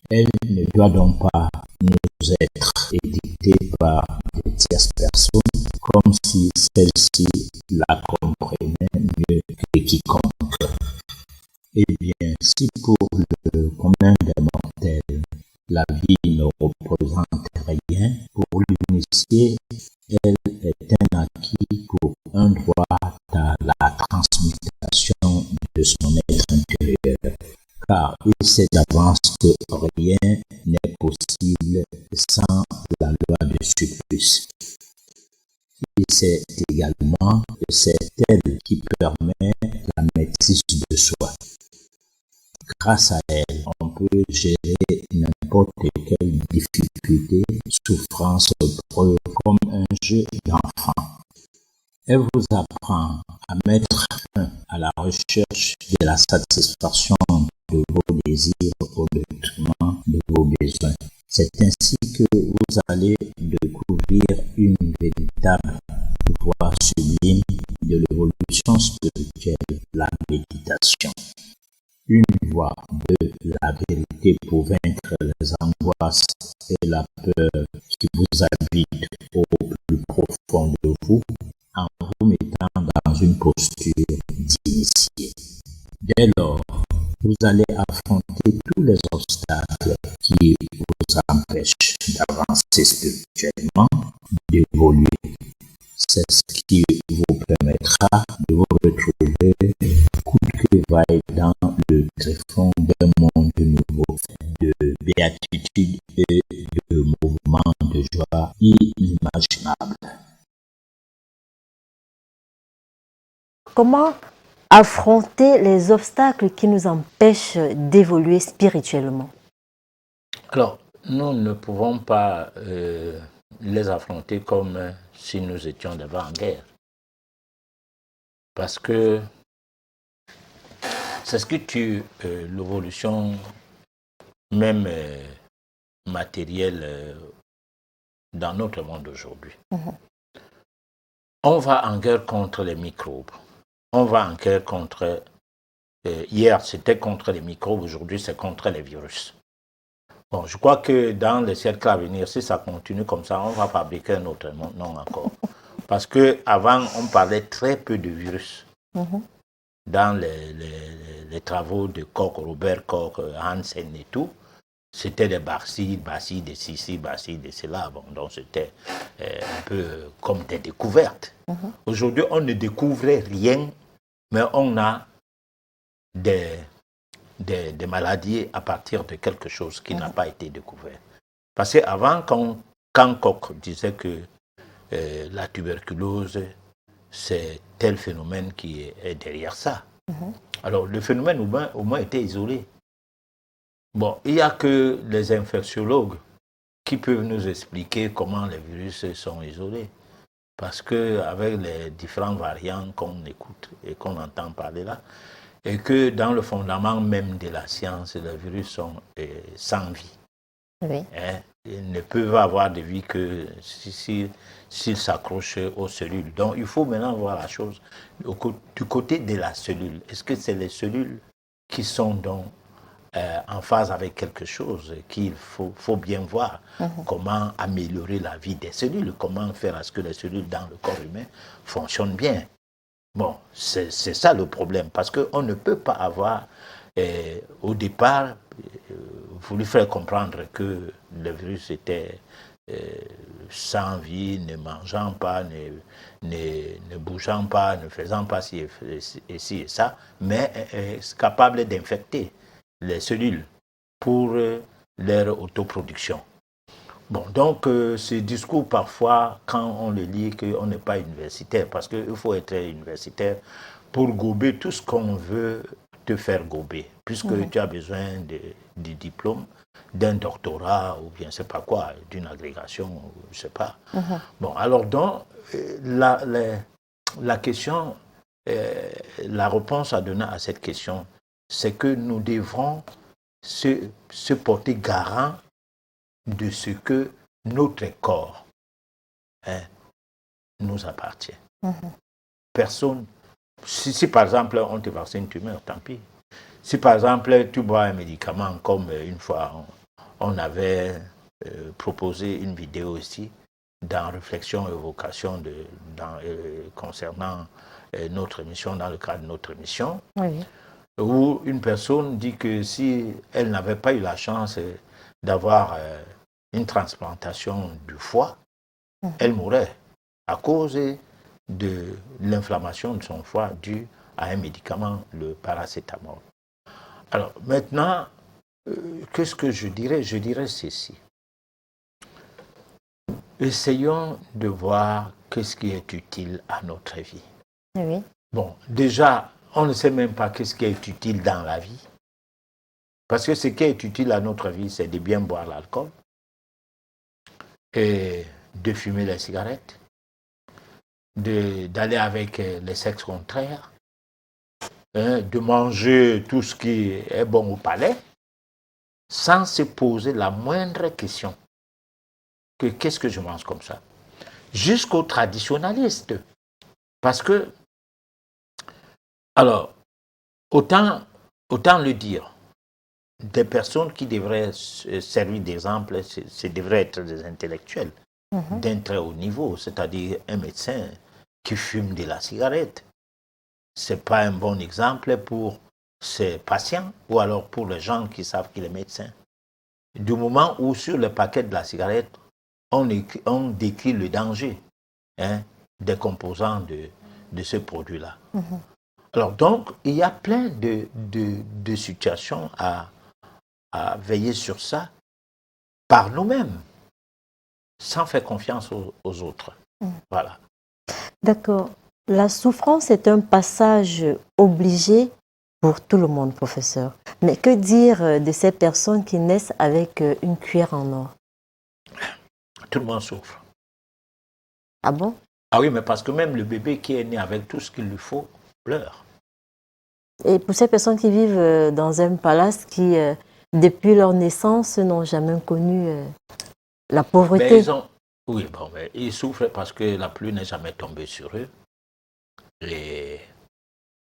Elle ne doit donc pas nous être édictée par des tierces personnes, comme si celles-ci la comprenaient mieux que quiconque. Eh bien, si pour le commun des mortels, la vie ne représente rien, pour l'initié, elle est un acquis pour un droit à la transmutation de son être intérieur, car il sait d'avance que rien n'est possible sans la loi de surplus. Il sait également que c'est elle qui permet la maîtrise de soi. Grâce à elle, on peut gérer n'importe quelle difficulté, souffrance, preuve comme un jeu d'enfant. Elle vous apprend à mettre fin à la recherche de la satisfaction de vos désirs au détriment de vos besoins. C'est ainsi que vous allez découvrir une véritable voie sublime de l'évolution spirituelle, la méditation. Une voie de la vérité pour vaincre les angoisses et la peur qui vous habitent au plus profond de vous en vous mettant dans une posture d'initié. Dès lors, vous allez affronter tous les obstacles qui vous empêchent d'avancer spirituellement, d'évoluer. C'est ce qui vous permettra de vous retrouver coûte que vaille dans le tréfonds d'un monde nouveau, de béatitude et de mouvements de joie inimaginables. Comment affronter les obstacles qui nous empêchent d'évoluer spirituellement? Alors, nous ne pouvons pas les affronter comme si nous étions devant en guerre. Parce que c'est ce qui tue l'évolution même matérielle dans notre monde aujourd'hui. On va en guerre contre les microbes. On va en guerre contre... hier, c'était contre les microbes, aujourd'hui, c'est contre les virus. Bon, je crois que dans les siècles à venir, si ça continue comme ça, on va fabriquer un autre nom encore. Parce qu'avant, on parlait très peu de virus. Dans les travaux de Koch, Robert Koch, Hansen et tout, c'était des bacilles de ceci, bacilles de cela. Bon, donc c'était un peu comme des découvertes. Aujourd'hui, on ne découvrait rien, mais on a des maladies à partir de quelque chose qui n'a pas été découvert. Parce qu'avant, quand Koch disait que la tuberculose, c'est tel phénomène qui est derrière ça. Alors, le phénomène au moins était isolé. Bon, il n'y a que les infectiologues qui peuvent nous expliquer comment les virus sont isolés. Parce qu'avec les différents variants qu'on écoute et qu'on entend parler là, et que dans le fondement même de la science, les virus sont sans vie. Oui. Ils ne peuvent avoir de vie que s'ils s'accrochent aux cellules. Donc il faut maintenant voir la chose du côté de la cellule. Est-ce que c'est les cellules qui sont donc en phase avec quelque chose qu'il faut bien voir comment améliorer la vie des cellules, comment faire à ce que les cellules dans le corps humain fonctionnent bien. Bon, c'est ça le problème, parce qu'on ne peut pas avoir, au départ, voulu faire comprendre que le virus était sans vie, ne mangeant pas, ne bougeant pas, ne faisant pas ci et ça, mais capable d'infecter les cellules pour leur autoproduction. Bon, donc ce discours, parfois, quand on le lit, qu'on n'est pas universitaire, parce qu'il faut être universitaire pour gober tout ce qu'on veut te faire gober, puisque tu as besoin du diplôme, d'un doctorat, ou bien je ne sais pas quoi, d'une agrégation, je ne sais pas. Bon, alors donc, la question, la réponse à donner à cette question, c'est que nous devrons se porter garant de ce que notre corps nous appartient. Personne, si par exemple on te vaccine, tu meurs, tant pis. Si par exemple tu bois un médicament, comme une fois on avait proposé une vidéo ici, dans Réflexion et Vocation concernant notre mission, dans le cadre de notre mission, Oui. où une personne dit que si elle n'avait pas eu la chance d'avoir une transplantation du foie, elle mourrait à cause de l'inflammation de son foie due à un médicament, le paracétamol. Alors maintenant, qu'est-ce que je dirais? Je dirais ceci. Essayons de voir qu'est-ce qui est utile à notre vie. Oui. Bon, déjà, on ne sait même pas qu'est-ce qui est utile dans la vie. Parce que ce qui est utile à notre vie, c'est de bien boire l'alcool, et de fumer les cigarettes, d'aller avec les sexes contraires, de manger tout ce qui est bon au palais, sans se poser la moindre question. Qu'est-ce que je mange comme ça? Jusqu'aux traditionalistes. Parce que, alors, autant le dire, des personnes qui devraient servir d'exemple, ce devraient être des intellectuels d'un très haut niveau, c'est-à-dire un médecin qui fume de la cigarette. Ce n'est pas un bon exemple pour ses patients ou alors pour les gens qui savent qu'il est médecin. Du moment où sur le paquet de la cigarette, on décrit le danger des composants de ce produit-là. Alors donc, il y a plein de situations à veiller sur ça par nous-mêmes, sans faire confiance aux autres. Voilà. D'accord. La souffrance est un passage obligé pour tout le monde, professeur. Mais que dire de ces personnes qui naissent avec une cuillère en or? Tout le monde souffre. Ah bon? Ah oui, mais parce que même le bébé qui est né avec tout ce qu'il lui faut pleure. Et pour ces personnes qui vivent dans un palace qui, depuis leur naissance, n'ont jamais connu la pauvreté. Oui, bon, mais ils souffrent parce que la pluie n'est jamais tombée sur eux. Et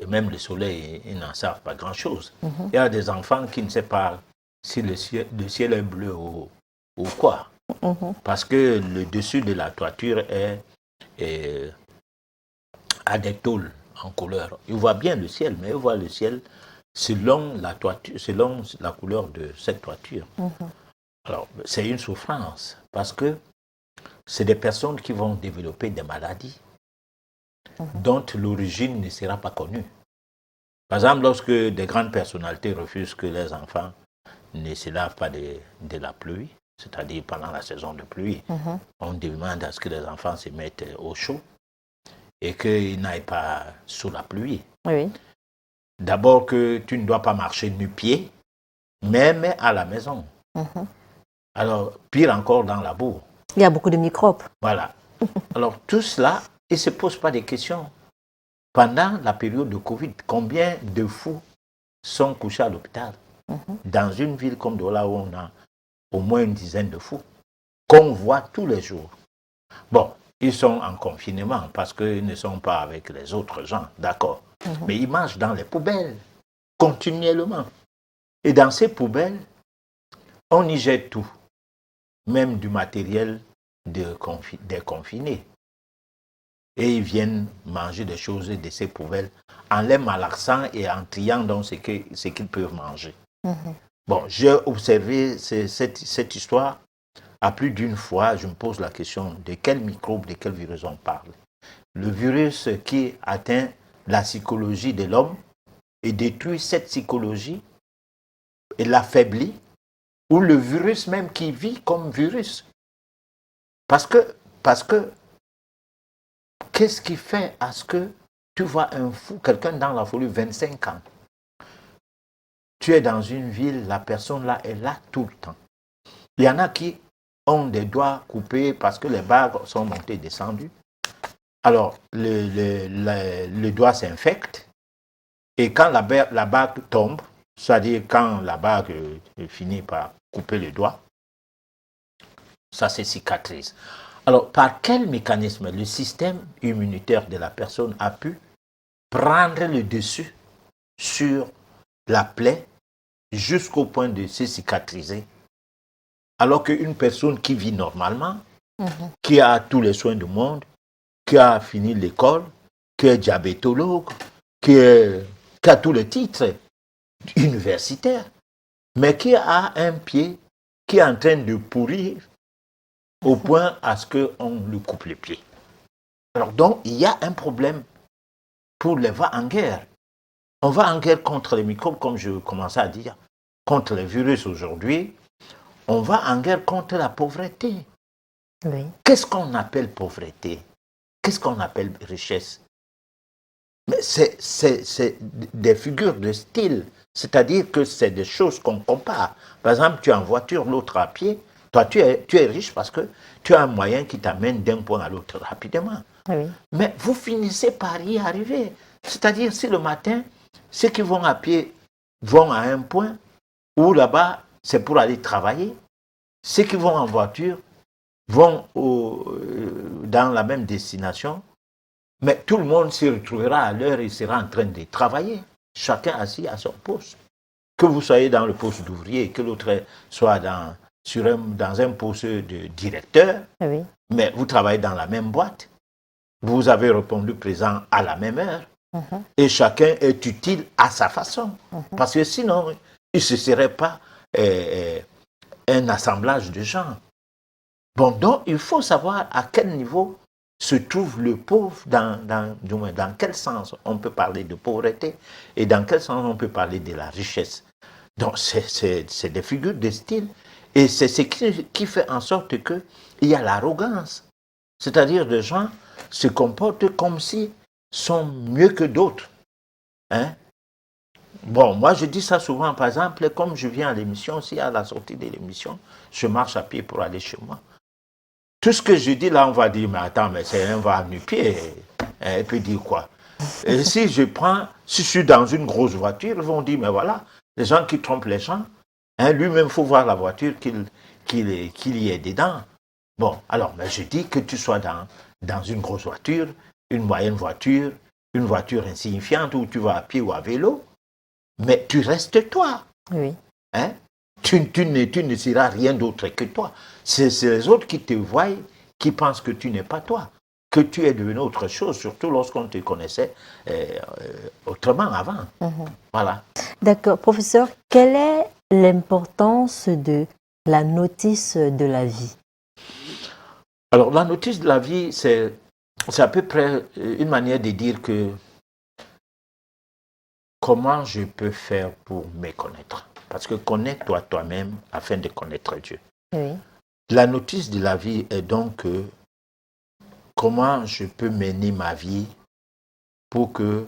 même le soleil, ils n'en savent pas grand-chose. Il y a des enfants qui ne savent pas si le ciel est bleu ou quoi. Parce que le dessus de la toiture a des tôles en couleur. Ils voient bien le ciel, mais ils voient le ciel selon la toiture, selon la couleur de cette toiture. Alors, c'est une souffrance parce que c'est des personnes qui vont développer des maladies dont l'origine ne sera pas connue. Par exemple, lorsque des grandes personnalités refusent que les enfants ne se lavent pas de la pluie, c'est-à-dire pendant la saison de pluie, on demande à ce que les enfants se mettent au chaud et qu'ils n'aillent pas sous la pluie. Oui. D'abord que tu ne dois pas marcher nu-pied, même à la maison. Alors, pire encore dans la boue. Il y a beaucoup de microbes. Voilà. Alors, tout cela, ils ne se posent pas des questions. Pendant la période de Covid, combien de fous sont couchés à l'hôpital? Dans une ville comme Douala, où on a au moins une dizaine de fous, qu'on voit tous les jours. Bon, ils sont en confinement parce qu'ils ne sont pas avec les autres gens, d'accord. Mais ils mangent dans les poubelles, continuellement. Et dans ces poubelles, on y jette tout, même du matériel des confinés. Et ils viennent manger des choses de ces poubelles en les malaxant et en triant dans ce qu'ils peuvent manger. Bon, j'ai observé cette histoire à plus d'une fois. Je me pose la question de quel microbe, de quel virus on parle. Le virus qui atteint la psychologie de l'homme et détruit cette psychologie et l'affaiblit, ou le virus même qui vit comme virus Parce que qu'est-ce qui fait à ce que tu vois un fou, quelqu'un dans la folie, 25 ans, tu es dans une ville, la personne là est là tout le temps. Il y en a qui ont des doigts coupés parce que les bagues sont montées et descendues. Alors, le doigt s'infecte et quand la bague tombe, c'est-à-dire quand la bague finit par couper le doigt, ça se cicatrise. Alors, par quel mécanisme le système immunitaire de la personne a pu prendre le dessus sur la plaie jusqu'au point de se cicatriser, alors qu'une personne qui vit normalement, qui a tous les soins du monde, qui a fini l'école, qui est diabétologue, qui a tous les titres universitaires, mais qui a un pied qui est en train de pourrir au point à ce qu'on lui coupe les pieds. Alors donc, il y a un problème pour les va en guerre. On va en guerre contre les microbes, comme je commençais à dire, contre les virus aujourd'hui. On va en guerre contre la pauvreté. Oui. Qu'est-ce qu'on appelle pauvreté? Qu'est-ce qu'on appelle richesse? Mais c'est des figures de style. C'est-à-dire que c'est des choses qu'on compare. Par exemple, tu es en voiture, l'autre à pied. Toi, tu es riche parce que tu as un moyen qui t'amène d'un point à l'autre rapidement. Oui. Mais vous finissez par y arriver. C'est-à-dire, si le matin, ceux qui vont à pied vont à un point où là-bas, c'est pour aller travailler, ceux qui vont en voiture vont dans la même destination, mais tout le monde se retrouvera à l'heure et sera en train de travailler, chacun assis à son poste. Que vous soyez dans le poste d'ouvrier, que l'autre soit dans un poste de directeur, Oui. mais vous travaillez dans la même boîte, vous avez répondu présent à la même heure, et chacun est utile à sa façon. Parce que sinon, il ne se serait pas un assemblage de gens. Bon, donc, il faut savoir à quel niveau se trouve le pauvre, dans quel sens on peut parler de pauvreté et dans quel sens on peut parler de la richesse. Donc, c'est des figures de style. Et c'est ce qui fait en sorte qu'il y a l'arrogance. C'est-à-dire des gens se comportent comme s'ils sont mieux que d'autres. Hein? Bon, moi je dis ça souvent, par exemple, comme je viens à l'émission, si à la sortie de l'émission, je marche à pied pour aller chez moi. Tout ce que je dis là, on va dire, mais attends, mais c'est un va à nu-pied. Il peut dire quoi? Et si je suis dans une grosse voiture, ils vont dire, mais voilà, les gens qui trompent les gens, lui-même, il faut voir la voiture qu'il y ait dedans. Bon, alors, mais je dis que tu sois dans une grosse voiture, une moyenne voiture, une voiture insignifiante où tu vas à pied ou à vélo, mais tu restes toi. Oui. Hein? Tu ne seras rien d'autre que toi. C'est les autres qui te voient, qui pensent que tu n'es pas toi, que tu es devenu autre chose, surtout lorsqu'on te connaissait autrement avant. Voilà. D'accord. Professeur, quelle est l'importance de la notice de la vie? Alors, la notice de la vie, c'est à peu près une manière de dire que comment je peux faire pour me connaître. Parce que connais-toi toi-même afin de connaître Dieu. Oui. La notice de la vie est donc comment je peux mener ma vie pour que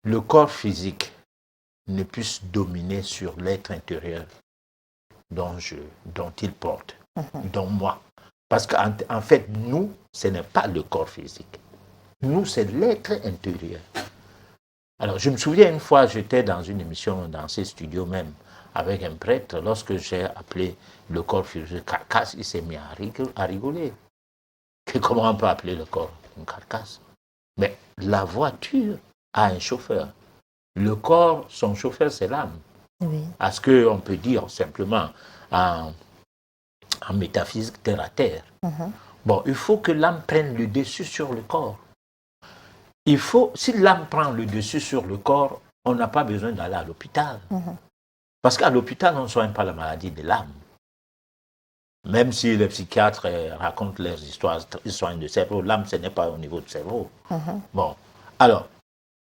le corps physique ne puisse dominer sur l'être intérieur dont il porte, dont moi. Parce qu'en fait, nous, ce n'est pas le corps physique. Nous, c'est l'être intérieur. Alors, je me souviens une fois, j'étais dans une émission, dans ces studios même, avec un prêtre, lorsque j'ai appelé le corps physique carcasse, il s'est mis à rigoler. Comment on peut appeler le corps une carcasse? Mais la voiture a un chauffeur. Le corps, son chauffeur, c'est l'âme. Oui. À ce qu'on peut dire simplement en métaphysique terre à terre. Bon, il faut que l'âme prenne le dessus sur le corps. Si l'âme prend le dessus sur le corps, on n'a pas besoin d'aller à l'hôpital. Parce qu'à l'hôpital, on ne soigne pas la maladie de l'âme. Même si les psychiatres racontent leurs histoires, ils soignent le cerveau, l'âme, ce n'est pas au niveau du cerveau. Bon, alors,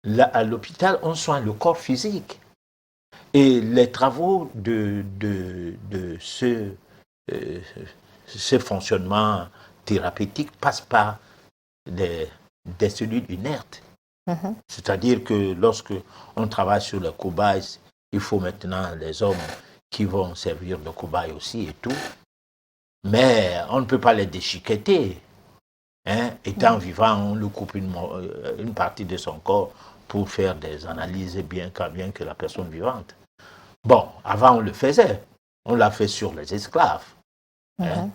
là, à l'hôpital, on soigne le corps physique. Et les travaux de ceux ce fonctionnement thérapeutique passe par des cellules inertes. C'est-à-dire que lorsque on travaille sur les cobayes, il faut maintenant les hommes qui vont servir de cobayes aussi et tout. Mais on ne peut pas les déchiqueter. Hein? Étant vivant, on lui coupe une partie de son corps pour faire des analyses bien que la personne vivante. Bon, avant on le faisait. On l'a fait sur les esclaves. Hein?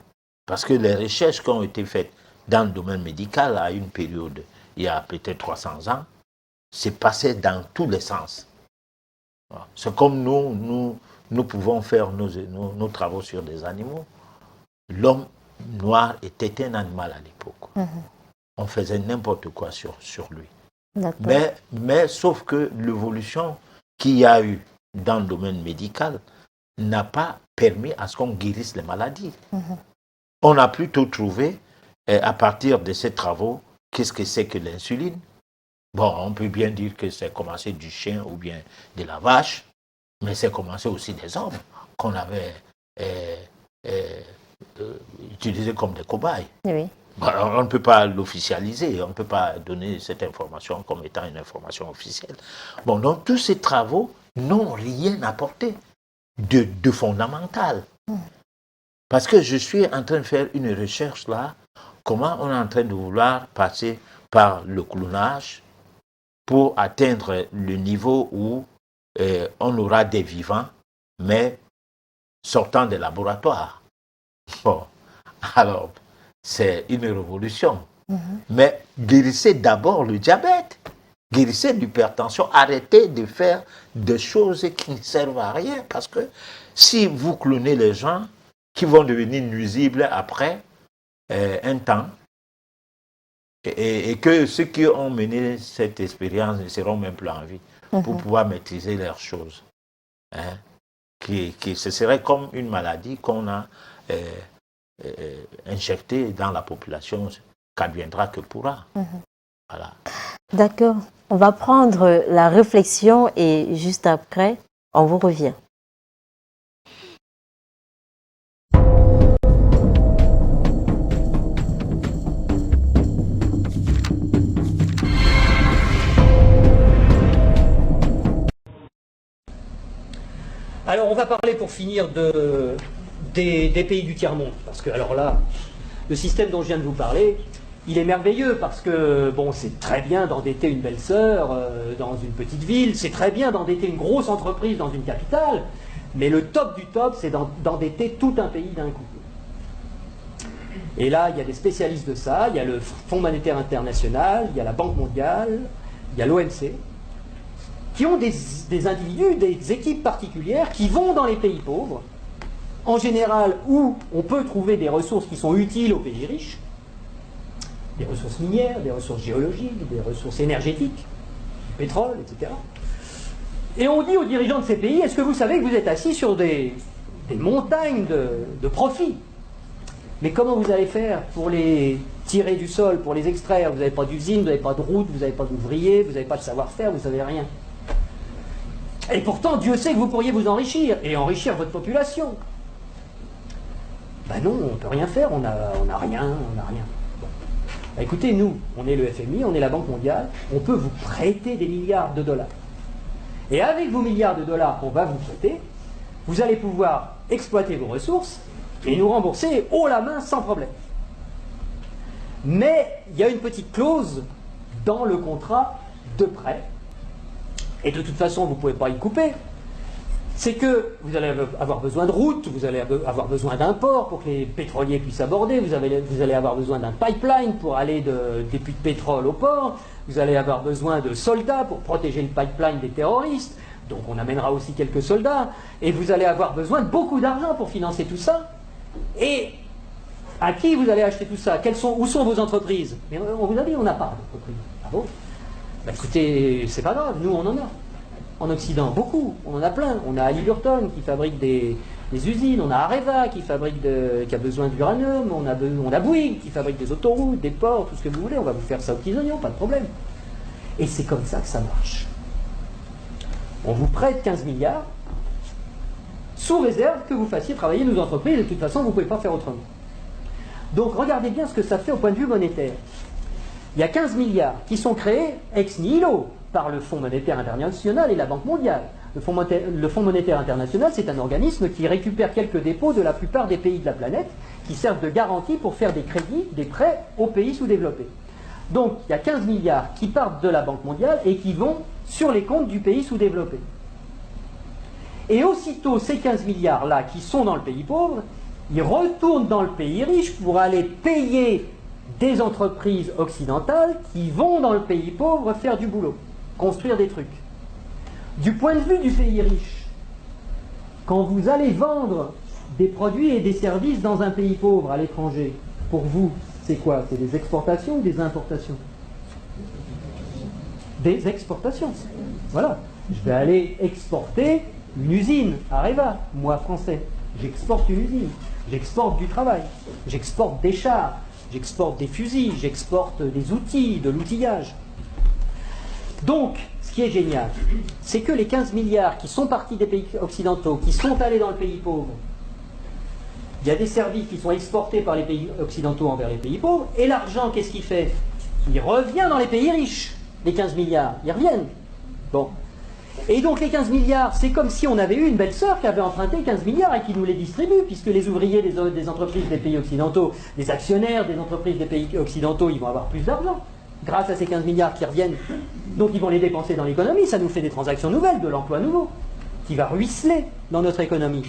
Parce que les recherches qui ont été faites dans le domaine médical à une période, il y a peut-être 300 ans, c'est passé dans tous les sens. C'est comme nous pouvons faire nos travaux sur des animaux. L'homme noir était un animal à l'époque. On faisait n'importe quoi sur lui. Mais sauf que l'évolution qu'il y a eu dans le domaine médical n'a pas permis à ce qu'on guérisse les maladies. On a plutôt trouvé, à partir de ces travaux, qu'est-ce que c'est que l'insuline? Bon, on peut bien dire que c'est commencé du chien ou bien de la vache, mais c'est commencé aussi des hommes qu'on avait utilisés comme des cobayes. Oui. Bon, on ne peut pas l'officialiser, on ne peut pas donner cette information comme étant une information officielle. Bon, donc tous ces travaux n'ont rien apporté de fondamental. Parce que je suis en train de faire une recherche là, comment on est en train de vouloir passer par le clonage pour atteindre le niveau où on aura des vivants, mais sortant des laboratoires. Bon, alors, c'est une révolution. Mais guérissez d'abord le diabète, guérissez l'hypertension, arrêtez de faire des choses qui ne servent à rien. Parce que si vous clonez les gens qui vont devenir nuisibles après un temps, et que ceux qui ont mené cette expérience ne seront même plus en vie pour pouvoir maîtriser leurs choses. Hein? Ce serait comme une maladie qu'on a injectée dans la population, qu'adviendra que pourra. Voilà. D'accord. On va prendre la réflexion et juste après, on vous revient. Alors on va parler pour finir des pays du tiers-monde, parce que alors là, le système dont je viens de vous parler, il est merveilleux parce que bon, c'est très bien d'endetter une belle sœur dans une petite ville, c'est très bien d'endetter une grosse entreprise dans une capitale, mais le top du top, c'est d'endetter tout un pays d'un coup. Et là, il y a des spécialistes de ça, il y a le Fonds monétaire international, il y a la Banque mondiale, il y a l'OMC, qui ont des individus, des équipes particulières qui vont dans les pays pauvres, en général où on peut trouver des ressources qui sont utiles aux pays riches, des ressources minières, des ressources géologiques, des ressources énergétiques, du pétrole, etc. Et on dit aux dirigeants de ces pays, est-ce que vous savez que vous êtes assis sur des montagnes de profits? Mais comment vous allez faire pour les tirer du sol, pour les extraire? Vous n'avez pas d'usine, vous n'avez pas de route, vous n'avez pas d'ouvriers, vous n'avez pas de savoir-faire, vous n'avez rien. Et pourtant, Dieu sait que vous pourriez vous enrichir, et enrichir votre population. Ben non, on ne peut rien faire, on n'a rien, on n'a rien. Bon. Ben écoutez, nous, on est le FMI, on est la Banque mondiale, on peut vous prêter des milliards de dollars. Et avec vos milliards de dollars qu'on va vous prêter, vous allez pouvoir exploiter vos ressources et nous rembourser haut la main sans problème. Mais il y a une petite clause dans le contrat de prêt, et de toute façon vous ne pouvez pas y couper, c'est que vous allez avoir besoin de routes, vous allez avoir besoin d'un port pour que les pétroliers puissent aborder, vous allez avoir besoin d'un pipeline pour aller des puits de pétrole au port, vous allez avoir besoin de soldats pour protéger le pipeline des terroristes, donc on amènera aussi quelques soldats, et vous allez avoir besoin de beaucoup d'argent pour financer tout ça. Et à qui vous allez acheter tout ça? Où sont vos entreprises? Mais on vous a dit, on n'a pas d'entreprise. Ah bon? Ben écoutez, c'est pas grave, nous on en a. En Occident, beaucoup, on en a plein. On a Halliburton qui fabrique des usines, on a Areva qui a besoin d'uranium, on a Bouygues qui fabrique des autoroutes, des ports, tout ce que vous voulez, on va vous faire ça aux petits oignons, pas de problème. Et c'est comme ça que ça marche. On vous prête 15 milliards, sous réserve que vous fassiez travailler nos entreprises, et de toute façon, vous ne pouvez pas faire autrement. Donc regardez bien ce que ça fait au point de vue monétaire. Il y a 15 milliards qui sont créés ex nihilo par le Fonds monétaire international et la Banque mondiale. Le Fonds monétaire international, c'est un organisme qui récupère quelques dépôts de la plupart des pays de la planète qui servent de garantie pour faire des crédits, des prêts aux pays sous-développés. Donc il y a 15 milliards qui partent de la Banque mondiale et qui vont sur les comptes du pays sous-développé. Et aussitôt ces 15 milliards-là qui sont dans le pays pauvre, ils retournent dans le pays riche pour aller payer des entreprises occidentales qui vont dans le pays pauvre faire du boulot, construire des trucs. Du point de vue du pays riche, quand vous allez vendre des produits et des services dans un pays pauvre à l'étranger, pour vous, c'est quoi? C'est des exportations ou des importations? Des exportations. Voilà. Je vais aller exporter une usine, Areva, moi français. J'exporte une usine. J'exporte du travail. J'exporte des chars. J'exporte des fusils. J'exporte des outils, de l'outillage. Donc, ce qui est génial, c'est que les 15 milliards qui sont partis des pays occidentaux, qui sont allés dans le pays pauvre, il y a des services qui sont exportés par les pays occidentaux envers les pays pauvres, et l'argent, qu'est-ce qu'il fait? Il revient dans les pays riches, les 15 milliards, ils reviennent. Bon. Et donc les 15 milliards, c'est comme si on avait eu une belle-sœur qui avait emprunté 15 milliards et qui nous les distribue, puisque les ouvriers des entreprises des pays occidentaux, les actionnaires des entreprises des pays occidentaux, ils vont avoir plus d'argent, grâce à ces 15 milliards qui reviennent. Donc ils vont les dépenser dans l'économie, ça nous fait des transactions nouvelles, de l'emploi nouveau, qui va ruisseler dans notre économie.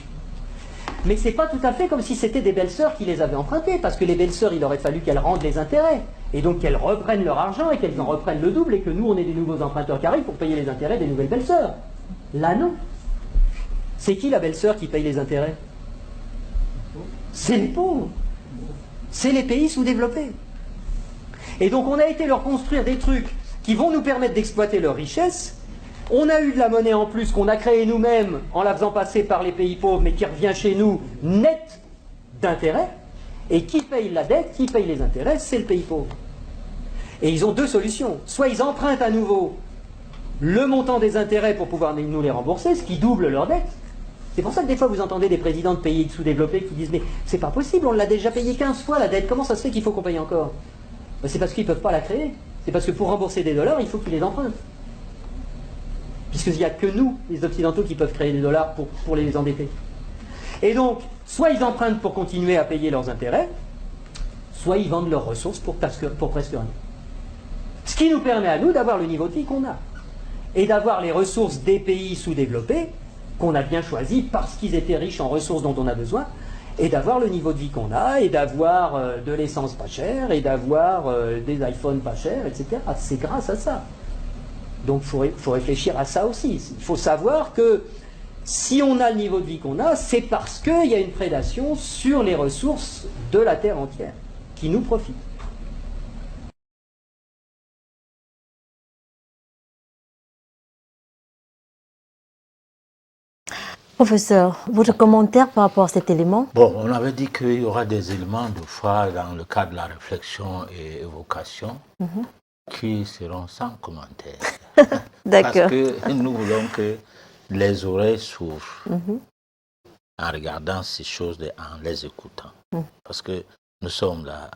Mais c'est pas tout à fait comme si c'était des belles-sœurs qui les avaient empruntées, parce que les belles-sœurs, il aurait fallu qu'elles rendent les intérêts, et donc qu'elles reprennent leur argent, et qu'elles en reprennent le double, et que nous, on ait des nouveaux emprunteurs qui arrivent pour payer les intérêts des nouvelles belles-sœurs. Là, non. C'est qui la belle-sœur qui paye les intérêts? C'est les pauvres. C'est les pays sous-développés. Et donc on a été leur construire des trucs qui vont nous permettre d'exploiter leur richesse. On a eu de la monnaie en plus qu'on a créée nous-mêmes en la faisant passer par les pays pauvres, mais qui revient chez nous net d'intérêts. Et qui paye la dette, qui paye les intérêts, c'est le pays pauvre. Et ils ont deux solutions. Soit ils empruntent à nouveau le montant des intérêts pour pouvoir nous les rembourser, ce qui double leur dette. C'est pour ça que des fois vous entendez des présidents de pays sous-développés qui disent « Mais c'est pas possible, on l'a déjà payé 15 fois la dette, comment ça se fait qu'il faut qu'on paye encore ?» C'est parce qu'ils ne peuvent pas la créer. C'est parce que pour rembourser des dollars, il faut qu'ils les empruntent. Puisqu'il n'y a que nous, les Occidentaux, qui peuvent créer des dollars pour les endetter. Et donc, soit ils empruntent pour continuer à payer leurs intérêts, soit ils vendent leurs ressources pour presque rien. Ce qui nous permet à nous d'avoir le niveau de vie qu'on a. Et d'avoir les ressources des pays sous-développés, qu'on a bien choisis parce qu'ils étaient riches en ressources dont on a besoin, et d'avoir le niveau de vie qu'on a, et d'avoir de l'essence pas chère, et d'avoir des iPhones pas chers, etc. C'est grâce à ça. Donc il faut réfléchir à ça aussi. Il faut savoir que si on a le niveau de vie qu'on a, c'est parce qu'il y a une prédation sur les ressources de la Terre entière, qui nous profitent. Professeur, votre commentaire par rapport à cet élément? Bon, on avait dit qu'il y aura des éléments de foi dans le cadre de la réflexion et évocation qui seront sans commentaire. D'accord. Parce que nous voulons que les oreilles s'ouvrent en regardant ces choses et en les écoutant. Parce que nous sommes là,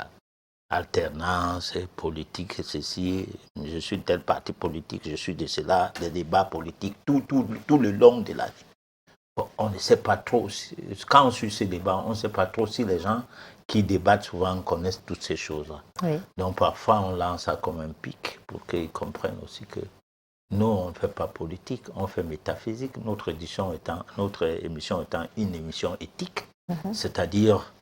alternance politique, ceci, je suis de tel parti politique, je suis de cela, des débats politiques, tout le long de la vie. Bon, on ne sait pas trop, quand on suit ces débats, on ne sait pas trop si les gens qui débattent souvent connaissent toutes ces choses-là. Oui. Donc parfois on lance ça comme un pic pour qu'ils comprennent aussi que nous on ne fait pas politique, on fait métaphysique. Notre émission étant une émission éthique, c'est-à-dire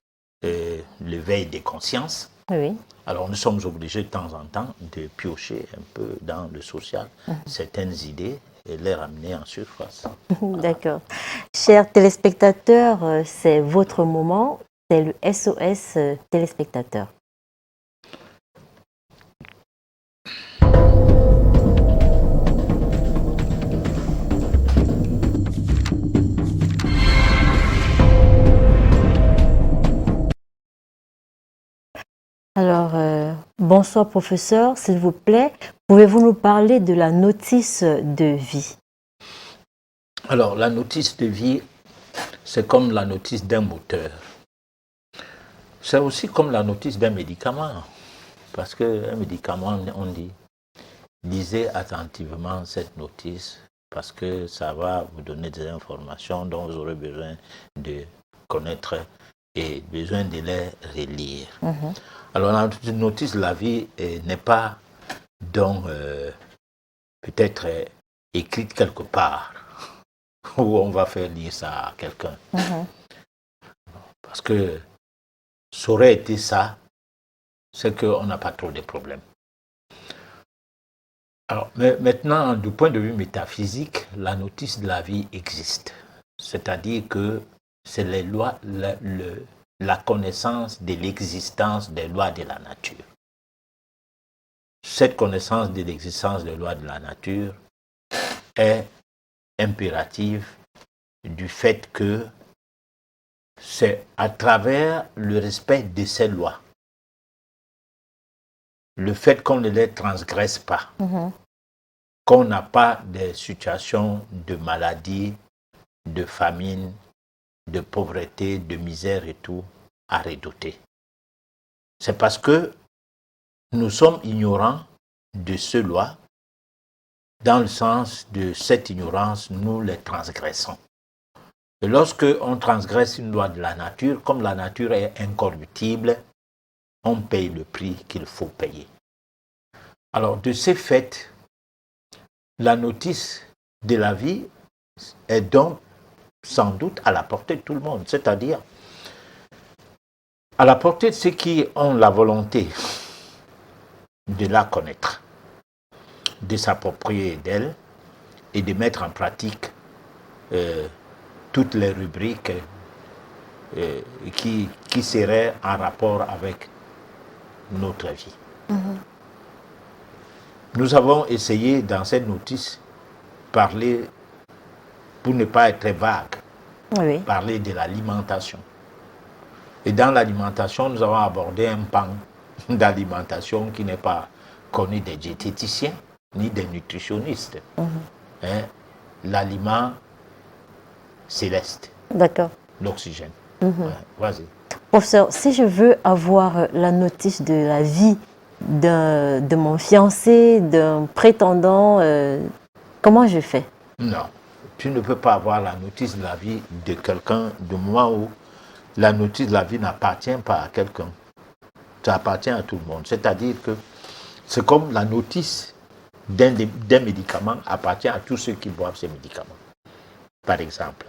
l'éveil des consciences. Oui. Alors nous sommes obligés de temps en temps de piocher un peu dans le social certaines idées et les ramener en surface. D'accord. Chers téléspectateurs, c'est votre moment, c'est le SOS téléspectateur. Alors, bonsoir professeur, s'il vous plaît, pouvez-vous nous parler de la notice de vie? Alors, la notice de vie, c'est comme la notice d'un moteur. C'est aussi comme la notice d'un médicament. Parce qu'un médicament, on dit, lisez attentivement cette notice parce que ça va vous donner des informations dont vous aurez besoin de connaître et besoin de les relire. Alors la notice de la vie n'est pas donc peut-être écrite quelque part où on va faire lire ça à quelqu'un. Parce que ça aurait été ça, c'est qu'on n'a pas trop de problèmes. Alors, mais maintenant, du point de vue métaphysique, la notice de la vie existe. C'est-à-dire que c'est les lois, la connaissance de l'existence des lois de la nature. Cette connaissance de l'existence des lois de la nature est impérative du fait que c'est à travers le respect de ces lois, le fait qu'on ne les transgresse pas, qu'on n'a pas des situations de maladie, de famine, de pauvreté, de misère et tout à redouter. C'est parce que nous sommes ignorants de ces lois, dans le sens de cette ignorance, nous les transgressons. Et lorsque on transgresse une loi de la nature, comme la nature est incorruptible, on paye le prix qu'il faut payer. Alors, de ces faits, la notice de la vie est donc sans doute à la portée de tout le monde, c'est-à-dire à la portée de ceux qui ont la volonté de la connaître, de s'approprier d'elle et de mettre en pratique toutes les rubriques qui seraient en rapport avec notre vie. Nous avons essayé dans cette notice parler, pour ne pas être très vague, parler de l'alimentation. Et dans l'alimentation, nous avons abordé un pan d'alimentation qui n'est pas connu des diététiciens ni des nutritionnistes. L'aliment céleste. D'accord. L'oxygène. Vas-y. Professeur, si je veux avoir la notice de la vie de mon fiancé, d'un prétendant, comment je fais? Non, tu ne peux pas avoir la notice de la vie de quelqu'un du moment où la notice de la vie n'appartient pas à quelqu'un. Ça appartient à tout le monde. C'est-à-dire que c'est comme la notice d'un médicament appartient à tous ceux qui boivent ces médicaments. Par exemple.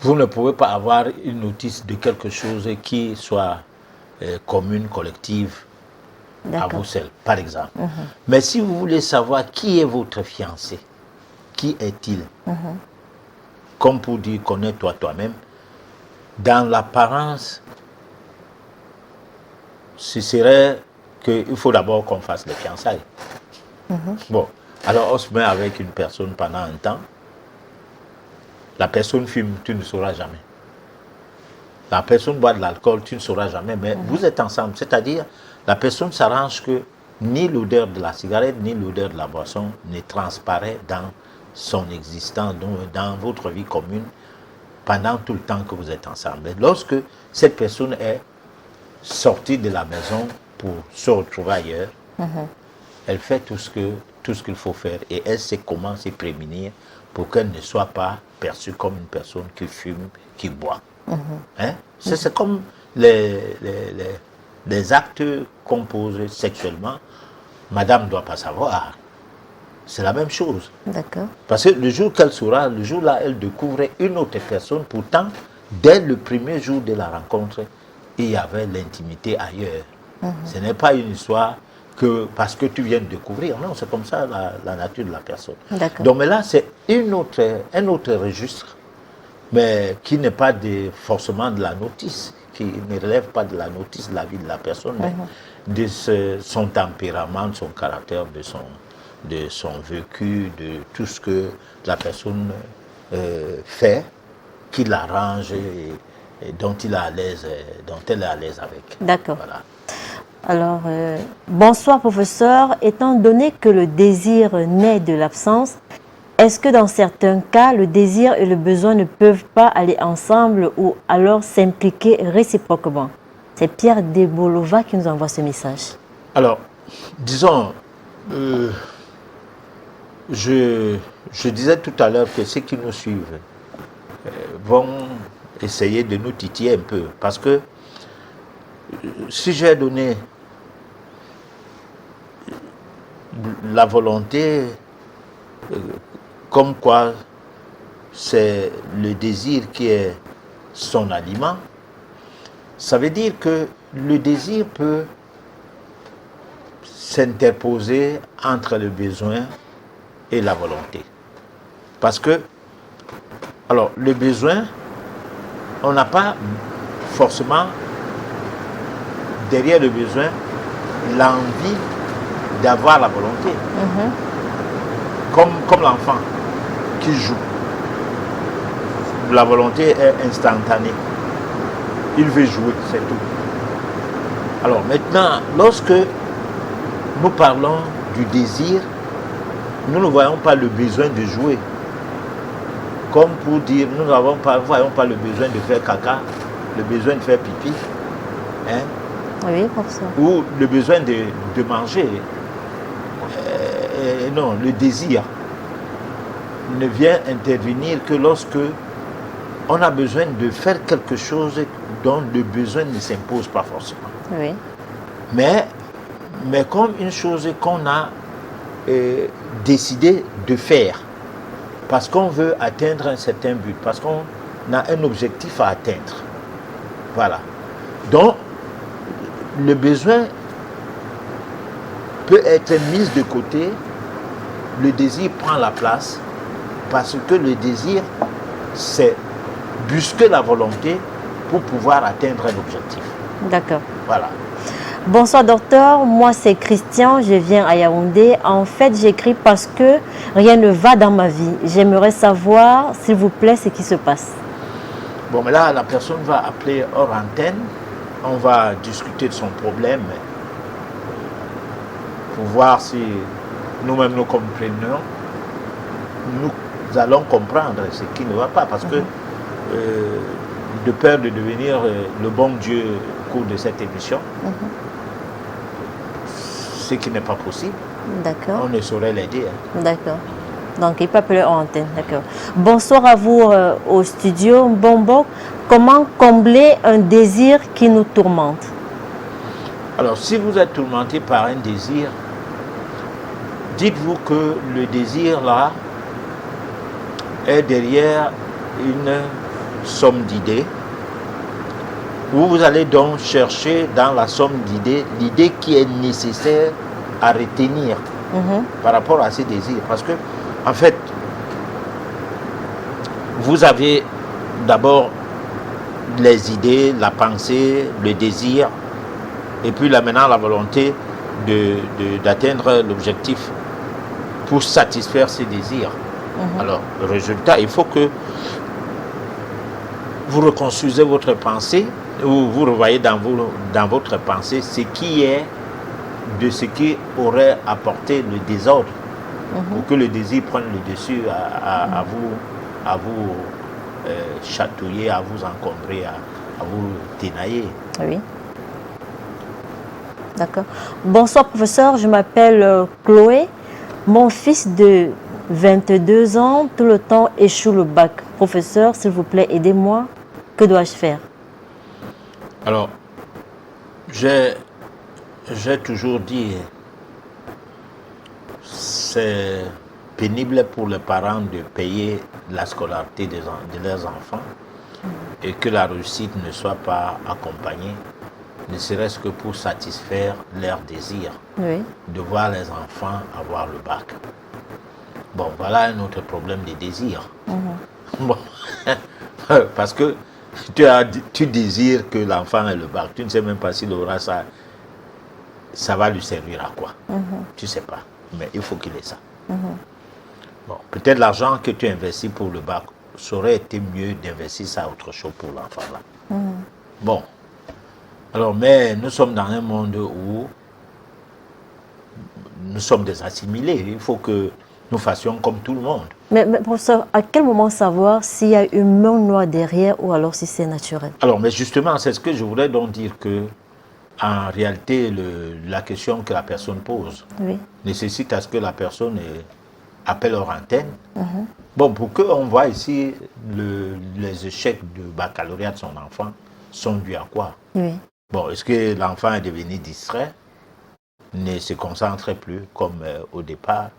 Vous ne pouvez pas avoir une notice de quelque chose qui soit commune, collective, à vous seul, par exemple. Mais si vous voulez savoir qui est votre fiancé, qui est-il, comme pour dire connais-toi toi-même, dans l'apparence, ce serait qu'il faut d'abord qu'on fasse les fiançailles. Bon, alors on se met avec une personne pendant un temps. La personne fume, tu ne sauras jamais. La personne boit de l'alcool, tu ne sauras jamais, mais vous êtes ensemble. C'est-à-dire, la personne s'arrange que ni l'odeur de la cigarette, ni l'odeur de la boisson ne transparaît dans son existence, dans votre vie commune, pendant tout le temps que vous êtes ensemble. Et lorsque cette personne est sortie de la maison pour se retrouver ailleurs, elle fait tout ce qu'il faut faire et elle sait comment se prémunir pour qu'elle ne soit pas perçue comme une personne qui fume, qui boit. C'est comme les actes qu'on pose sexuellement. Madame ne doit pas savoir. C'est la même chose. D'accord. Parce que le jour qu'elle saura, le jour-là, elle découvrait une autre personne. Pourtant, dès le premier jour de la rencontre, il y avait l'intimité ailleurs. Ce n'est pas une histoire que parce que tu viens de découvrir. Non, c'est comme ça la nature de la personne. Donc, mais là, c'est un autre registre, mais qui n'est pas forcément de la notice, qui ne relève pas de la notice de la vie de la personne, mais de son tempérament, de son caractère, de son vécu, de tout ce que la personne fait, qui l'arrange et dont elle est à l'aise avec. D'accord. Voilà. Alors, bonsoir professeur. Étant donné que le désir naît de l'absence, est-ce que dans certains cas, le désir et le besoin ne peuvent pas aller ensemble ou alors s'impliquer réciproquement? C'est Pierre Debolova qui nous envoie ce message. Alors, disons, je disais tout à l'heure que ceux qui nous suivent vont essayer de nous titiller un peu. Parce que si j'ai donné la volonté, comme quoi c'est le désir qui est son aliment, ça veut dire que le désir peut s'interposer entre le besoin et la volonté. Parce que, alors, le besoin, on n'a pas forcément, derrière le besoin, l'envie d'avoir la volonté. Comme l'enfant qui joue. La volonté est instantanée. Il veut jouer, c'est tout. Alors maintenant, lorsque nous parlons du désir, nous ne voyons pas le besoin de jouer. Comme pour dire, nous ne voyons pas le besoin de faire caca, le besoin de faire pipi, hein? Oui, pour ça. Ou le besoin de manger. Non, le désir ne vient intervenir que lorsque on a besoin de faire quelque chose dont le besoin ne s'impose pas forcément. Oui. Mais comme une chose qu'on a décidé de faire, parce qu'on veut atteindre un certain but, parce qu'on a un objectif à atteindre. Voilà. Donc, le besoin peut être mis de côté, le désir prend la place, parce que le désir, c'est busquer la volonté pour pouvoir atteindre un objectif. D'accord. Voilà. Bonsoir docteur, moi c'est Christian, je viens à Yaoundé. En fait, j'écris parce que rien ne va dans ma vie. J'aimerais savoir, s'il vous plaît, ce qui se passe. Bon, mais là, la personne va appeler hors antenne. On va discuter de son problème pour voir si nous-mêmes nous comprenons. Nous allons comprendre ce qui ne va pas parce que de peur de devenir le bon Dieu au cours de cette émission, ce qui n'est pas possible, D'accord. on ne saurait l'aider. Hein. D'accord. Donc, il peut appeler en antenne. D'accord. Bonsoir à vous au studio. Bonbon, comment combler un désir qui nous tourmente? Alors, si vous êtes tourmenté par un désir, dites-vous que le désir, là, est derrière une somme d'idées, où vous allez donc chercher dans la somme d'idées l'idée qui est nécessaire à retenir par rapport à ces désirs. Parce que, en fait, vous avez d'abord les idées, la pensée, le désir, et puis là maintenant la volonté d'atteindre l'objectif pour satisfaire ces désirs. Alors, le résultat, il faut que vous reconstruisez votre pensée, ou vous revoyez dans votre pensée ce qui est de ce qui aurait apporté le désordre, pour que le désir prenne le dessus à vous chatouiller, à vous encombrer, à vous ténailler. Oui. D'accord. Bonsoir professeur, je m'appelle Chloé. Mon fils de 22 ans, tout le temps échoue le bac. Professeur, s'il vous plaît, aidez-moi. Que dois-je faire? Alors, j'ai toujours dit, c'est pénible pour les parents de payer la scolarité de leurs enfants et que la réussite ne soit pas accompagnée, ne serait-ce que pour satisfaire leurs désirs, de voir les enfants avoir le bac. Bon, voilà un autre problème des désirs. Bon, parce que tu désires que l'enfant ait le bac, tu ne sais même pas s'il aura ça, ça va lui servir à quoi. Tu ne sais pas, mais il faut qu'il ait ça. Bon, peut-être l'argent que tu investis pour le bac, ça aurait été mieux d'investir ça à autre chose pour l'enfant là. Bon, alors, mais nous sommes dans un monde où nous sommes des assimilés. Il faut que nous fassions comme tout le monde. Mais professeur, à quel moment savoir s'il y a une main noire derrière ou alors si c'est naturel? Alors, mais justement, c'est ce que je voudrais donc dire que, en réalité, la question que la personne pose Oui. nécessite à ce que la personne appelle hors antenne. Bon, pour qu'on voit ici les échecs de baccalauréat de son enfant sont dus à quoi? Oui. Bon, est-ce que l'enfant est devenu distrait, ne se concentrait plus comme au départ?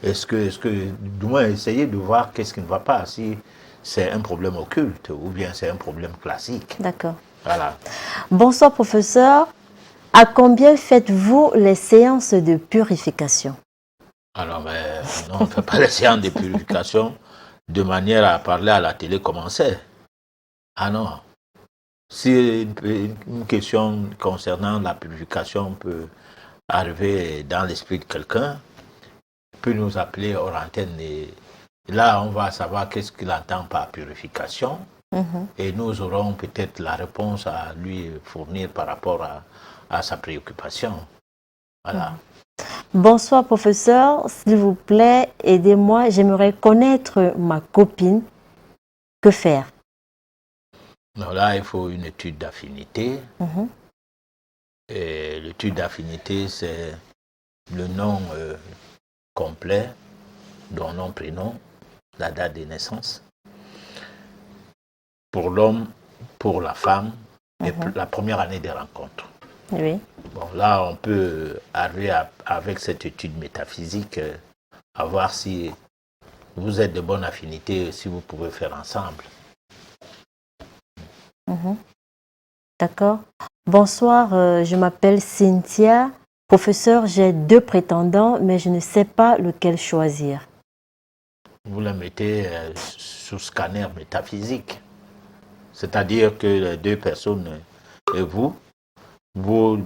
Est-ce que, du moins, essayer de voir qu'est-ce qui ne va pas, si c'est un problème occulte ou bien c'est un problème classique. D'accord. Voilà. Bonsoir professeur. À combien faites-vous les séances de purification? Alors, mais, non, on ne fait pas les séances de purification de manière à parler à la télé comme on sait. Ah non. Si une question concernant la purification peut arriver dans l'esprit de quelqu'un, peut nous appeler hors antenne et là on va savoir qu'est-ce qu'il entend par purification et nous aurons peut-être la réponse à lui fournir par rapport à sa préoccupation. Voilà. Bonsoir professeur, s'il vous plaît, aidez-moi, j'aimerais connaître ma copine. Que faire? Donc là, il faut une étude d'affinité. Et l'étude d'affinité, c'est le nom complet, dont nom, prénom, la date de naissance. Pour l'homme, pour la femme, et la première année des rencontres. Oui. Bon, là, on peut arriver avec cette étude métaphysique à voir si vous êtes de bonne affinité, si vous pouvez faire ensemble. D'accord. Bonsoir, je m'appelle Cynthia. Professeur, j'ai 2 prétendants, mais je ne sais pas lequel choisir. Vous le mettez sous scanner métaphysique. C'est-à-dire que les 2 personnes et vous, vos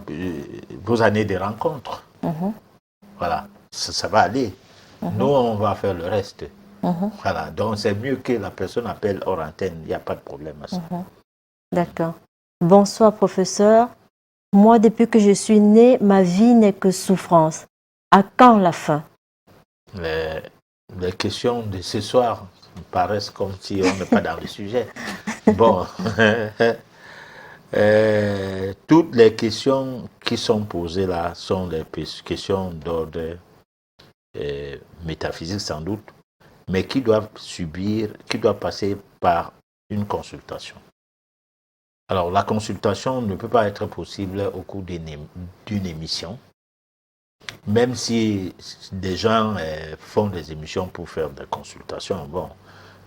années de rencontre. Voilà, ça va aller. Nous, on va faire le reste. Voilà, donc c'est mieux que la personne appelle hors antenne, il n'y a pas de problème à ça. D'accord. Bonsoir, professeur. Moi, depuis que je suis née, ma vie n'est que souffrance. À quand la fin? Les questions de ce soir me paraissent comme si on n'est pas dans le sujet. Bon, toutes les questions qui sont posées là sont des questions d'ordre métaphysique sans doute, mais qui doivent passer par une consultation. Alors, la consultation ne peut pas être possible au cours d'une émission, même si des gens font des émissions pour faire des consultations. Bon,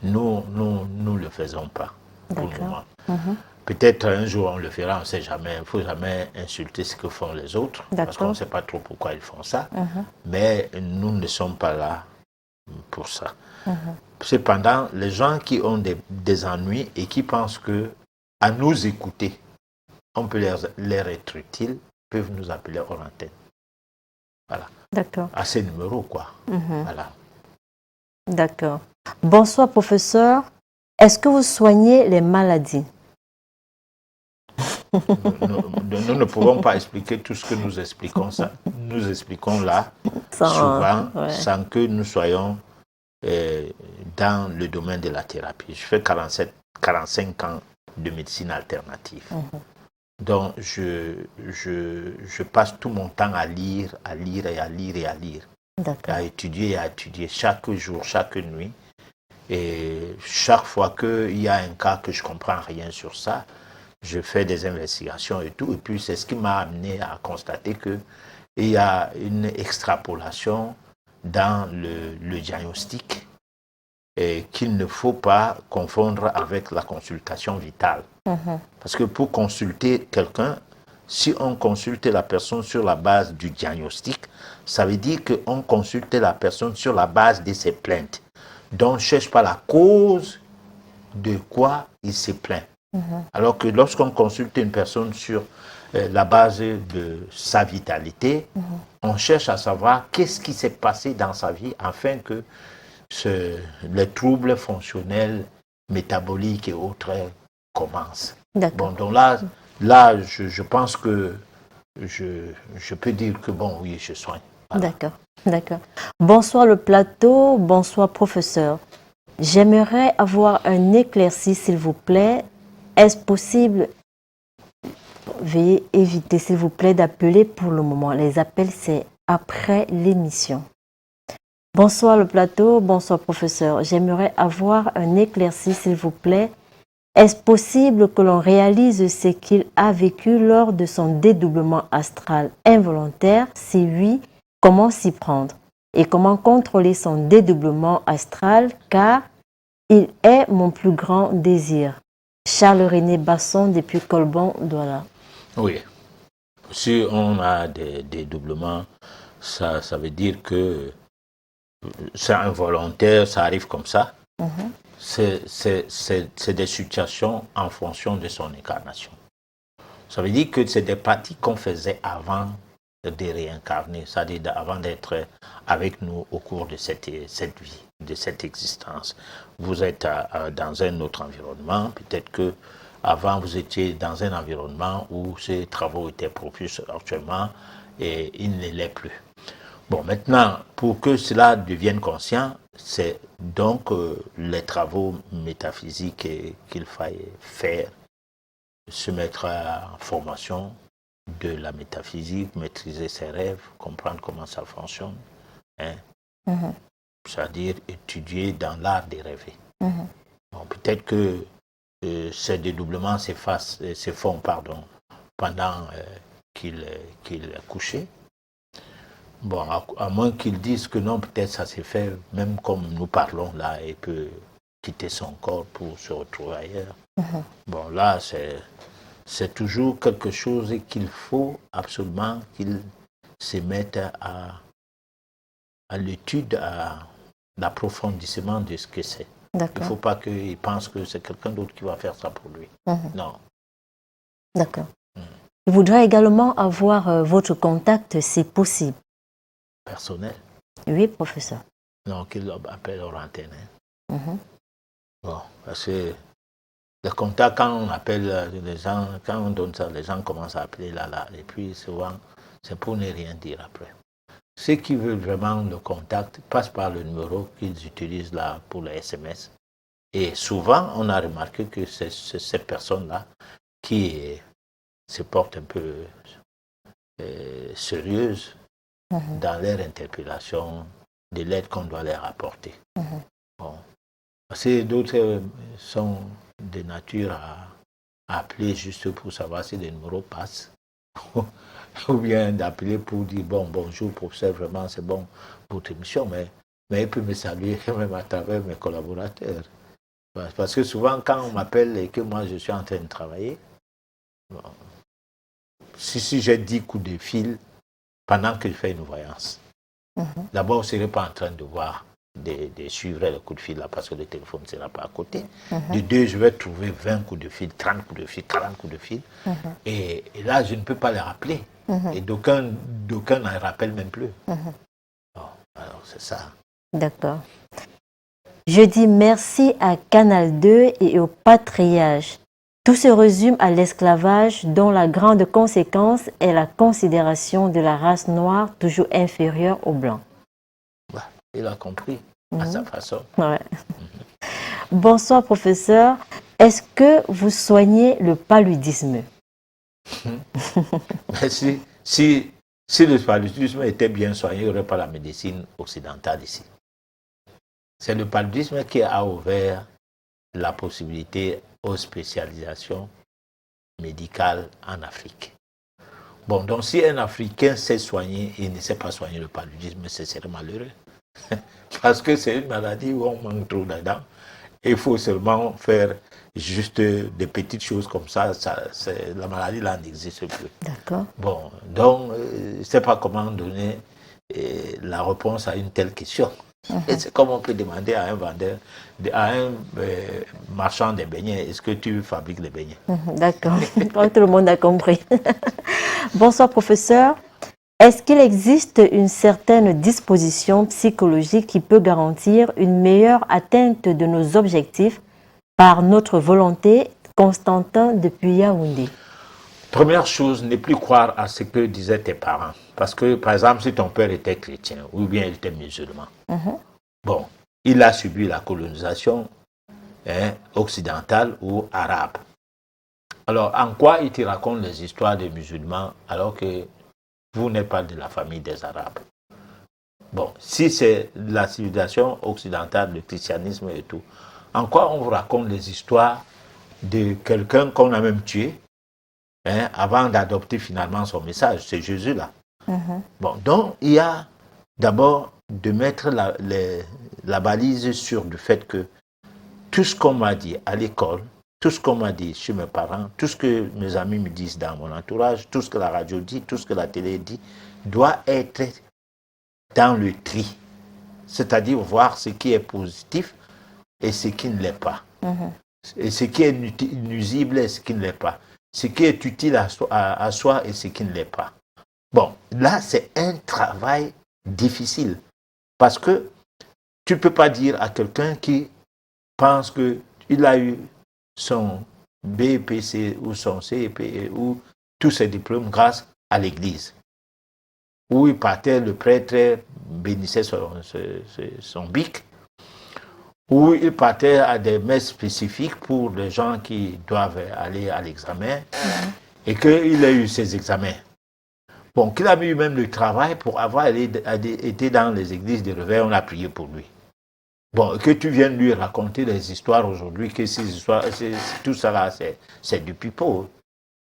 nous ne le faisons pas pour le moment. Peut-être un jour on le fera, on ne sait jamais. Il ne faut jamais insulter ce que font les autres, parce qu'on ne sait pas trop pourquoi ils font ça. Mais nous ne sommes pas là pour ça. Cependant, les gens qui ont des ennuis et qui pensent que à nous écouter, on peut leur être utile, peuvent nous appeler hors antenne. Voilà. D'accord. À ces numéros, quoi. Voilà. D'accord. Bonsoir, professeur. Est-ce que vous soignez les maladies? Nous ne pouvons pas expliquer tout ce que nous expliquons, nous expliquons là, souvent, sans que nous soyons dans le domaine de la thérapie. Je fais 45 ans de médecine alternative. Donc, je passe tout mon temps à lire, à étudier chaque jour, chaque nuit. Et chaque fois qu'il y a un cas que je ne comprends rien sur ça, je fais des investigations et tout. Et puis, c'est ce qui m'a amené à constater qu'il y a une extrapolation dans le diagnostic et qu'il ne faut pas confondre avec la consultation vitale. Parce que pour consulter quelqu'un, si on consulte la personne sur la base du diagnostic, ça veut dire qu'on consulte la personne sur la base de ses plaintes. Donc, on ne cherche pas la cause de quoi il se plaint. Alors que lorsqu'on consulte une personne sur la base de sa vitalité, on cherche à savoir qu'est-ce qui s'est passé dans sa vie afin que les troubles fonctionnels, métaboliques et autres commencent. Bon, donc là je pense que je peux dire que bon, oui, je soigne. D'accord, d'accord. Bonsoir le plateau, bonsoir professeur. J'aimerais avoir un éclairci s'il vous plaît. Est-ce possible? Veuillez éviter s'il vous plaît d'appeler pour le moment. Les appels c'est après l'émission. Bonsoir le plateau, bonsoir professeur. J'aimerais avoir un éclairci s'il vous plaît. Est-ce possible que l'on réalise ce qu'il a vécu lors de son dédoublement astral involontaire? Si oui, comment s'y prendre? Et comment contrôler son dédoublement astral car il est mon plus grand désir. Charles-René Basson depuis Colbon, Douala. Oui. Si on a des dédoublements, ça veut dire que c'est involontaire, ça arrive comme ça. C'est des situations en fonction de son incarnation. Ça veut dire que c'est des pratiques qu'on faisait avant de réincarner, c'est-à-dire avant d'être avec nous au cours de cette vie, de cette existence. Vous êtes dans un autre environnement, peut-être que avant vous étiez dans un environnement où ces travaux étaient propices actuellement et il ne l'est plus. Bon, maintenant, pour que cela devienne conscient, c'est donc les travaux métaphysiques qu'il faille faire, se mettre en formation de la métaphysique, maîtriser ses rêves, comprendre comment ça fonctionne, hein? C'est-à-dire étudier dans l'art de rêver. Bon, peut-être que ces dédoublements se font pendant qu'il est couché. Bon, à moins qu'ils disent que non, peut-être ça s'est fait, même comme nous parlons là, et peut quitter son corps pour se retrouver ailleurs. Bon, là, c'est toujours quelque chose qu'il faut absolument qu'il se mette à l'étude, à l'approfondissement de ce que c'est. Il ne faut pas qu'il pense que c'est quelqu'un d'autre qui va faire ça pour lui. Non. D'accord. Je voudrais également avoir votre contact, si possible. Personnel? Oui, professeur. Non, qu'il appelle hors antenne. Bon, parce que le contact, quand on appelle les gens, quand on donne ça, les gens commencent à appeler là, et puis souvent, c'est pour ne rien dire après. Ceux qui veulent vraiment le contact passent par le numéro qu'ils utilisent là pour les SMS. Et souvent, on a remarqué que c'est cette personne-là qui se porte un peu sérieuse dans leur interpellation de l'aide qu'on doit leur apporter. Bon. Parce que d'autres sont de nature à appeler juste pour savoir si les numéros passent. Ou bien d'appeler pour dire bonjour professeur, vraiment c'est bon pour votre émission, mais il peut me saluer même à travers mes collaborateurs. Parce que souvent quand on m'appelle et que moi je suis en train de travailler, bon, si j'ai 10 coups de fil pendant que je fais une voyance, d'abord je ne serai pas en train de voir, de suivre le coup de fil là parce que le téléphone ne sera pas à côté. De deux, je vais trouver 20 coups de fil, 30 coups de fil, 40 coups de fil. Et là, je ne peux pas les rappeler. Et d'aucuns n'en rappellent même plus. Bon, alors, c'est ça. D'accord. Je dis merci à Canal 2 et au patriarche. Tout se résume à l'esclavage dont la grande conséquence est la considération de la race noire toujours inférieure aux blancs. Ouais, il a compris à sa façon. Ouais. Bonsoir professeur. Est-ce que vous soignez le paludisme? Si le paludisme était bien soigné, il n'y aurait pas la médecine occidentale ici. C'est le paludisme qui a ouvert la possibilité aux spécialisations médicales en Afrique. Bon, donc si un Africain sait soigner et ne sait pas soigner le paludisme, ce serait malheureux. Parce que c'est une maladie où on manque trop dedans. Il faut seulement faire juste des petites choses comme ça, la maladie là n'existe plus. D'accord. Bon, donc je ne sais pas comment donner la réponse à une telle question. Et c'est comme on peut demander à un vendeur, à un marchand de beignets, est-ce que tu fabriques les beignets? D'accord, tout le monde a compris. Bonsoir professeur. Est-ce qu'il existe une certaine disposition psychologique qui peut garantir une meilleure atteinte de nos objectifs par notre volonté? Constantin depuis Yaoundé. Première chose, ne plus croire à ce que disaient tes parents. Parce que, par exemple, si ton père était chrétien ou bien il était musulman, bon, il a subi la colonisation occidentale ou arabe. Alors, en quoi il te raconte les histoires des musulmans alors que vous n'êtes pas de la famille des Arabes? Bon, si c'est la civilisation occidentale, le christianisme et tout, en quoi on vous raconte les histoires de quelqu'un qu'on a même tué avant d'adopter finalement son message? C'est Jésus là. Bon, donc il y a d'abord de mettre la balise sur le fait que tout ce qu'on m'a dit à l'école, tout ce qu'on m'a dit chez mes parents, tout ce que mes amis me disent dans mon entourage, tout ce que la radio dit, tout ce que la télé dit, doit être dans le tri. C'est-à-dire voir ce qui est positif et ce qui ne l'est pas. Et ce qui est nuisible et ce qui ne l'est pas. Ce qui est utile à soi et ce qui ne l'est pas. Bon, là, c'est un travail difficile. Parce que tu ne peux pas dire à quelqu'un qui pense qu'il a eu son BPC ou son CEP ou tous ses diplômes grâce à l'Église. Où il partait, le prêtre bénissait son bic, où il partait à des messes spécifiques pour les gens qui doivent aller à l'examen, et qu'il a eu ses examens. Bon, qu'il a eu même le travail pour avoir été dans les églises de réveil, on a prié pour lui. Bon, que tu viennes lui raconter des histoires aujourd'hui, que ces histoires, tout ça là, c'est du pipeau.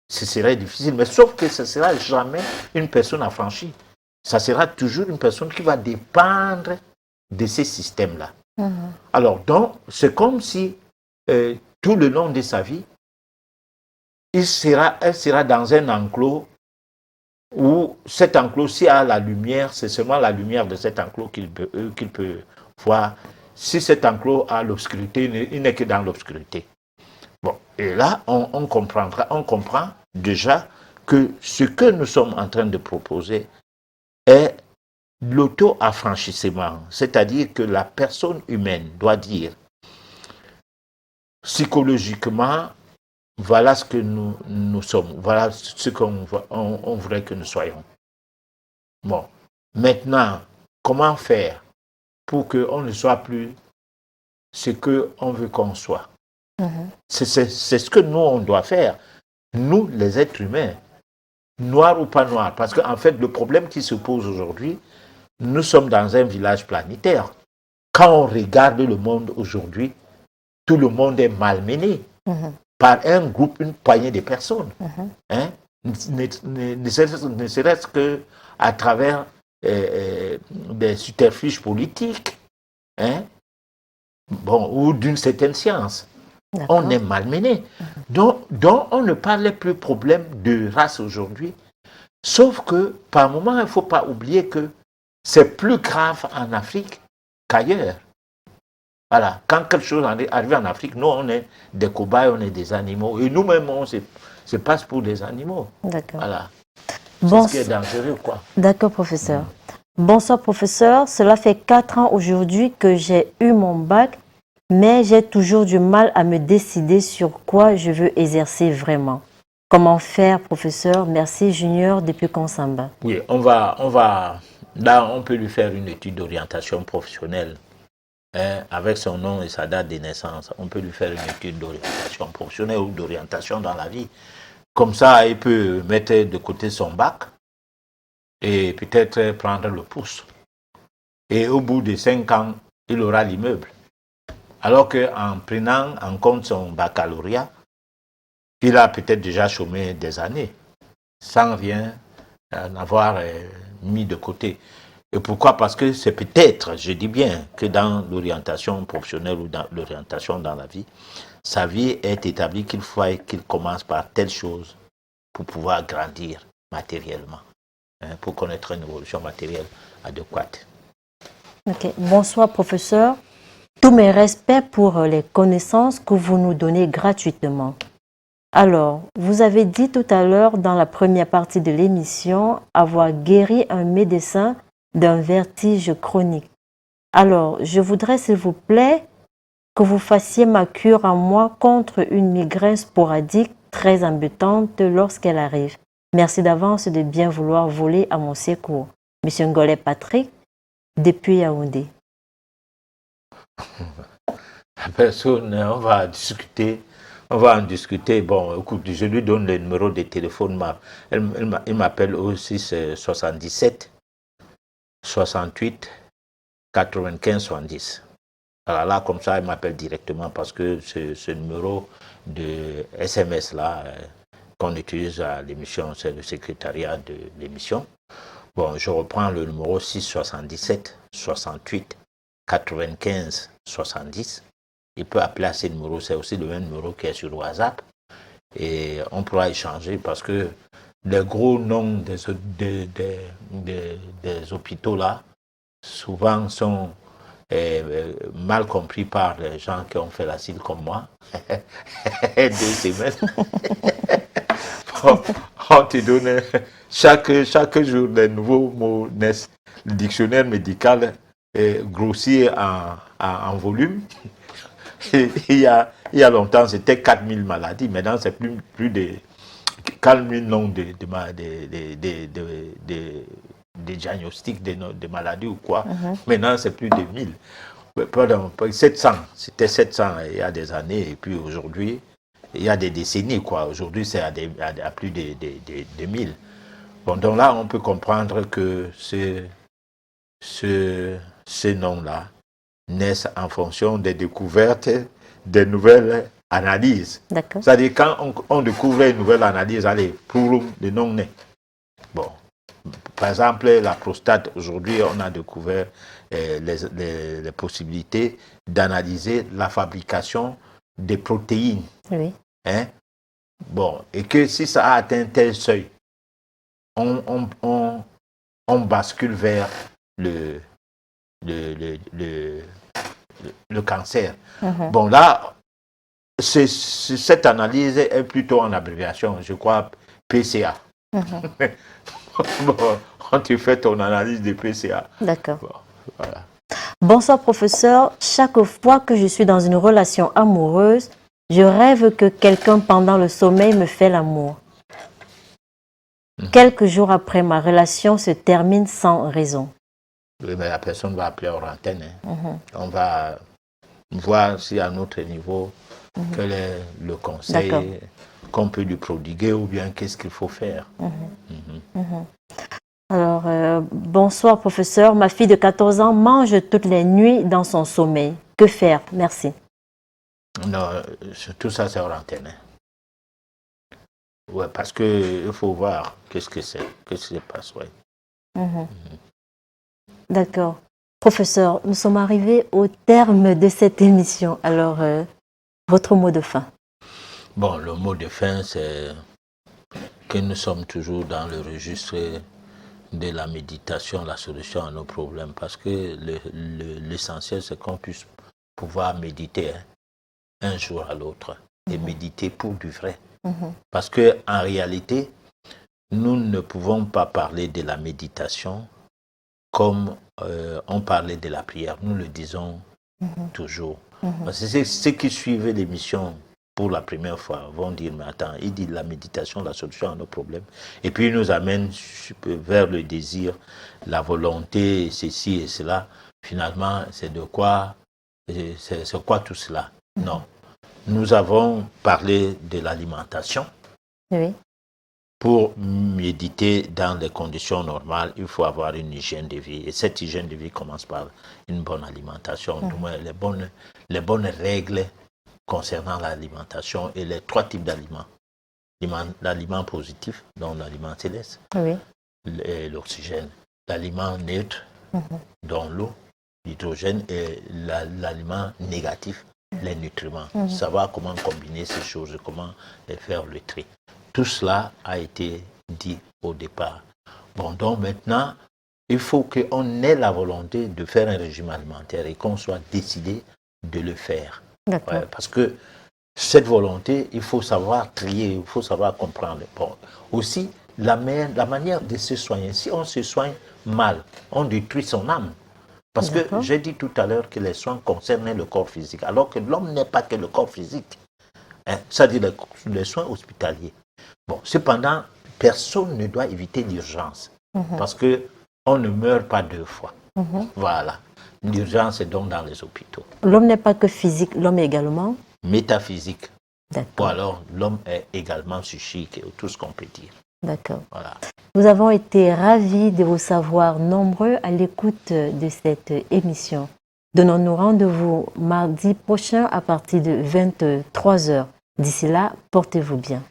Ce serait difficile, mais sauf que ce ne sera jamais une personne affranchie. Ça sera toujours une personne qui va dépendre de ces systèmes-là. Alors, donc, c'est comme si tout le long de sa vie, elle sera dans un enclos où cet enclos, s'il a la lumière, c'est seulement la lumière de cet enclos qu'il peut voir. Si cet enclos a l'obscurité, il n'est que dans l'obscurité. Bon, et là, on comprend déjà que ce que nous sommes en train de proposer est l'auto-affranchissement. C'est-à-dire que la personne humaine doit dire psychologiquement, voilà ce que nous sommes, voilà ce qu'on voudrait que nous soyons. Bon, maintenant, comment faire pour qu'on ne soit plus ce qu'on veut qu'on soit? C'est ce que nous, on doit faire. Nous, les êtres humains, noirs ou pas noirs. Parce qu'en fait, le problème qui se pose aujourd'hui, nous sommes dans un village planétaire. Quand on regarde le monde aujourd'hui, tout le monde est malmené par un groupe, une poignée de personnes. Ne serait-ce qu'à travers des subterfuges politiques, ou d'une certaine science. On est malmené. Donc, on ne parle plus problème de race aujourd'hui. Sauf que, par moment, il ne faut pas oublier que c'est plus grave en Afrique qu'ailleurs. Voilà. Quand quelque chose arrive en Afrique, nous, on est des cobayes, on est des animaux. Et nous-mêmes, on se passe pour des animaux. D'accord. Voilà. C'est ce qui est dangereux, quoi. D'accord, professeur. Bonsoir, professeur. Cela fait 4 ans aujourd'hui que j'ai eu mon bac, mais j'ai toujours du mal à me décider sur quoi je veux exercer vraiment. Comment faire, professeur? Merci, Junior, depuis Konsamba. Oui, là, on peut lui faire une étude d'orientation professionnelle. Avec son nom et sa date de naissance, on peut lui faire une étude d'orientation professionnelle ou d'orientation dans la vie. Comme ça, il peut mettre de côté son bac et peut-être prendre le pouce. Et au bout de 5 ans, il aura l'immeuble. Alors qu'en prenant en compte son baccalauréat, il a peut-être déjà chômé des années, sans rien avoir mis de côté. Et pourquoi? Parce que c'est peut-être, je dis bien, que dans l'orientation professionnelle ou dans l'orientation dans la vie, sa vie est établie qu'il faut qu'il commence par telle chose pour pouvoir grandir matériellement, pour connaître une évolution matérielle adéquate. Ok. Bonsoir, professeur. Tous mes respects pour les connaissances que vous nous donnez gratuitement. Alors, vous avez dit tout à l'heure dans la première partie de l'émission avoir guéri un médecin d'un vertige chronique. Alors, je voudrais, s'il vous plaît, que vous fassiez ma cure à moi contre une migraine sporadique très embêtante lorsqu'elle arrive. Merci d'avance de bien vouloir voler à mon secours. Monsieur Ngolet Patrick, depuis Yaoundé. La personne, on va discuter. On va en discuter. Bon, écoute, je lui donne le numéro de téléphone. Il m'appelle aussi, c'est 77 68 95 70. Alors là, comme ça, il m'appelle directement parce que ce numéro de SMS là qu'on utilise à l'émission, c'est le secrétariat de l'émission. Bon, je reprends le numéro 677 68 95 70. Il peut appeler à ce numéro, c'est aussi le même numéro qui est sur WhatsApp. Et on pourra échanger parce que les gros noms des hôpitaux là, souvent sont mal compris par les gens qui ont fait l'asile comme moi. 2 semaines. Bon, on te donne chaque jour des nouveaux mots naissent. Le dictionnaire médical est grossi en volume. Et il y a longtemps, c'était 4000 maladies. Maintenant, c'est plus de 4000 noms de diagnostics de maladies ou quoi. Maintenant, c'est plus de 1000. Pardon, 700. C'était 700 il y a des années. Et puis aujourd'hui, il y a des décennies, quoi. Aujourd'hui, c'est à plus de 1000. Bon, donc là, on peut comprendre que ces noms-là naissent en fonction des découvertes, des nouvelles analyses. D'accord. C'est-à-dire, quand on découvre une nouvelle analyse, allez, pour le nom naît. Bon. Par exemple, la prostate, aujourd'hui, on a découvert les possibilités d'analyser la fabrication des protéines. Oui. Hein? Bon, et que si ça a atteint tel seuil, on bascule vers le cancer. Bon, là, cette analyse est plutôt en abréviation, je crois, PCA. Bon, quand tu fais ton analyse de PCA. D'accord. Bon, voilà. Bonsoir professeur, chaque fois que je suis dans une relation amoureuse, je rêve que quelqu'un pendant le sommeil me fait l'amour. Quelques jours après, ma relation se termine sans raison. Oui, mais la personne va appeler hors antenne. On va voir si à notre niveau, quel est le conseil qu'on peut lui prodiguer ou bien qu'est-ce qu'il faut faire. Alors, bonsoir professeur, ma fille de 14 ans mange toutes les nuits dans son sommeil. Que faire? Merci. Non, tout ça c'est hors antenne. Ouais, parce qu'il faut voir qu'est-ce que c'est, qu'est-ce qui se passe. Ouais. D'accord. Professeur, nous sommes arrivés au terme de cette émission. Alors, votre mot de fin? Bon, le mot de fin, c'est que nous sommes toujours dans le registre de la méditation, la solution à nos problèmes. Parce que l'essentiel, c'est qu'on puisse pouvoir méditer un jour à l'autre et méditer pour du vrai. Parce qu'en réalité, nous ne pouvons pas parler de la méditation comme on parlait de la prière. Nous le disons toujours. Parce que ceux qui suivaient l'émission pour la première fois vont dire, mais attends, il dit la méditation, la solution à nos problèmes. Et puis il nous amène vers le désir, la volonté, ceci et cela. Finalement, c'est quoi tout cela? Non. Nous avons parlé de l'alimentation. Oui. Pour méditer dans des conditions normales, il faut avoir une hygiène de vie. Et cette hygiène de vie commence par une bonne alimentation, du moins les bonnes règles concernant l'alimentation et les 3 types d'aliments. L'aliment positif, donc l'aliment céleste, l'oxygène. L'aliment neutre, dont l'eau, l'hydrogène, et l'aliment négatif, les nutriments. Savoir comment combiner ces choses, comment les faire le tri. Tout cela a été dit au départ. Bon, donc maintenant, il faut qu'on ait la volonté de faire un régime alimentaire et qu'on soit décidé de le faire. Ouais, parce que cette volonté, il faut savoir trier, il faut savoir comprendre. Bon, aussi, la manière de se soigner. Si on se soigne mal, on détruit son âme. Parce que j'ai dit tout à l'heure que les soins concernaient le corps physique, alors que l'homme n'est pas que le corps physique. Hein, ça dit les soins hospitaliers. Bon, cependant, personne ne doit éviter l'urgence. Parce qu'on ne meurt pas 2 fois. Voilà. L'urgence est donc dans les hôpitaux. L'homme n'est pas que physique, l'homme est également Métaphysique. Ou d'accord. alors, l'homme est également psychique, tout ce qu'on peut dire. D'accord. Voilà. Nous avons été ravis de vous savoir nombreux à l'écoute de cette émission. Donnons-nous rendez-vous mardi prochain à partir de 23h. D'ici là, portez-vous bien.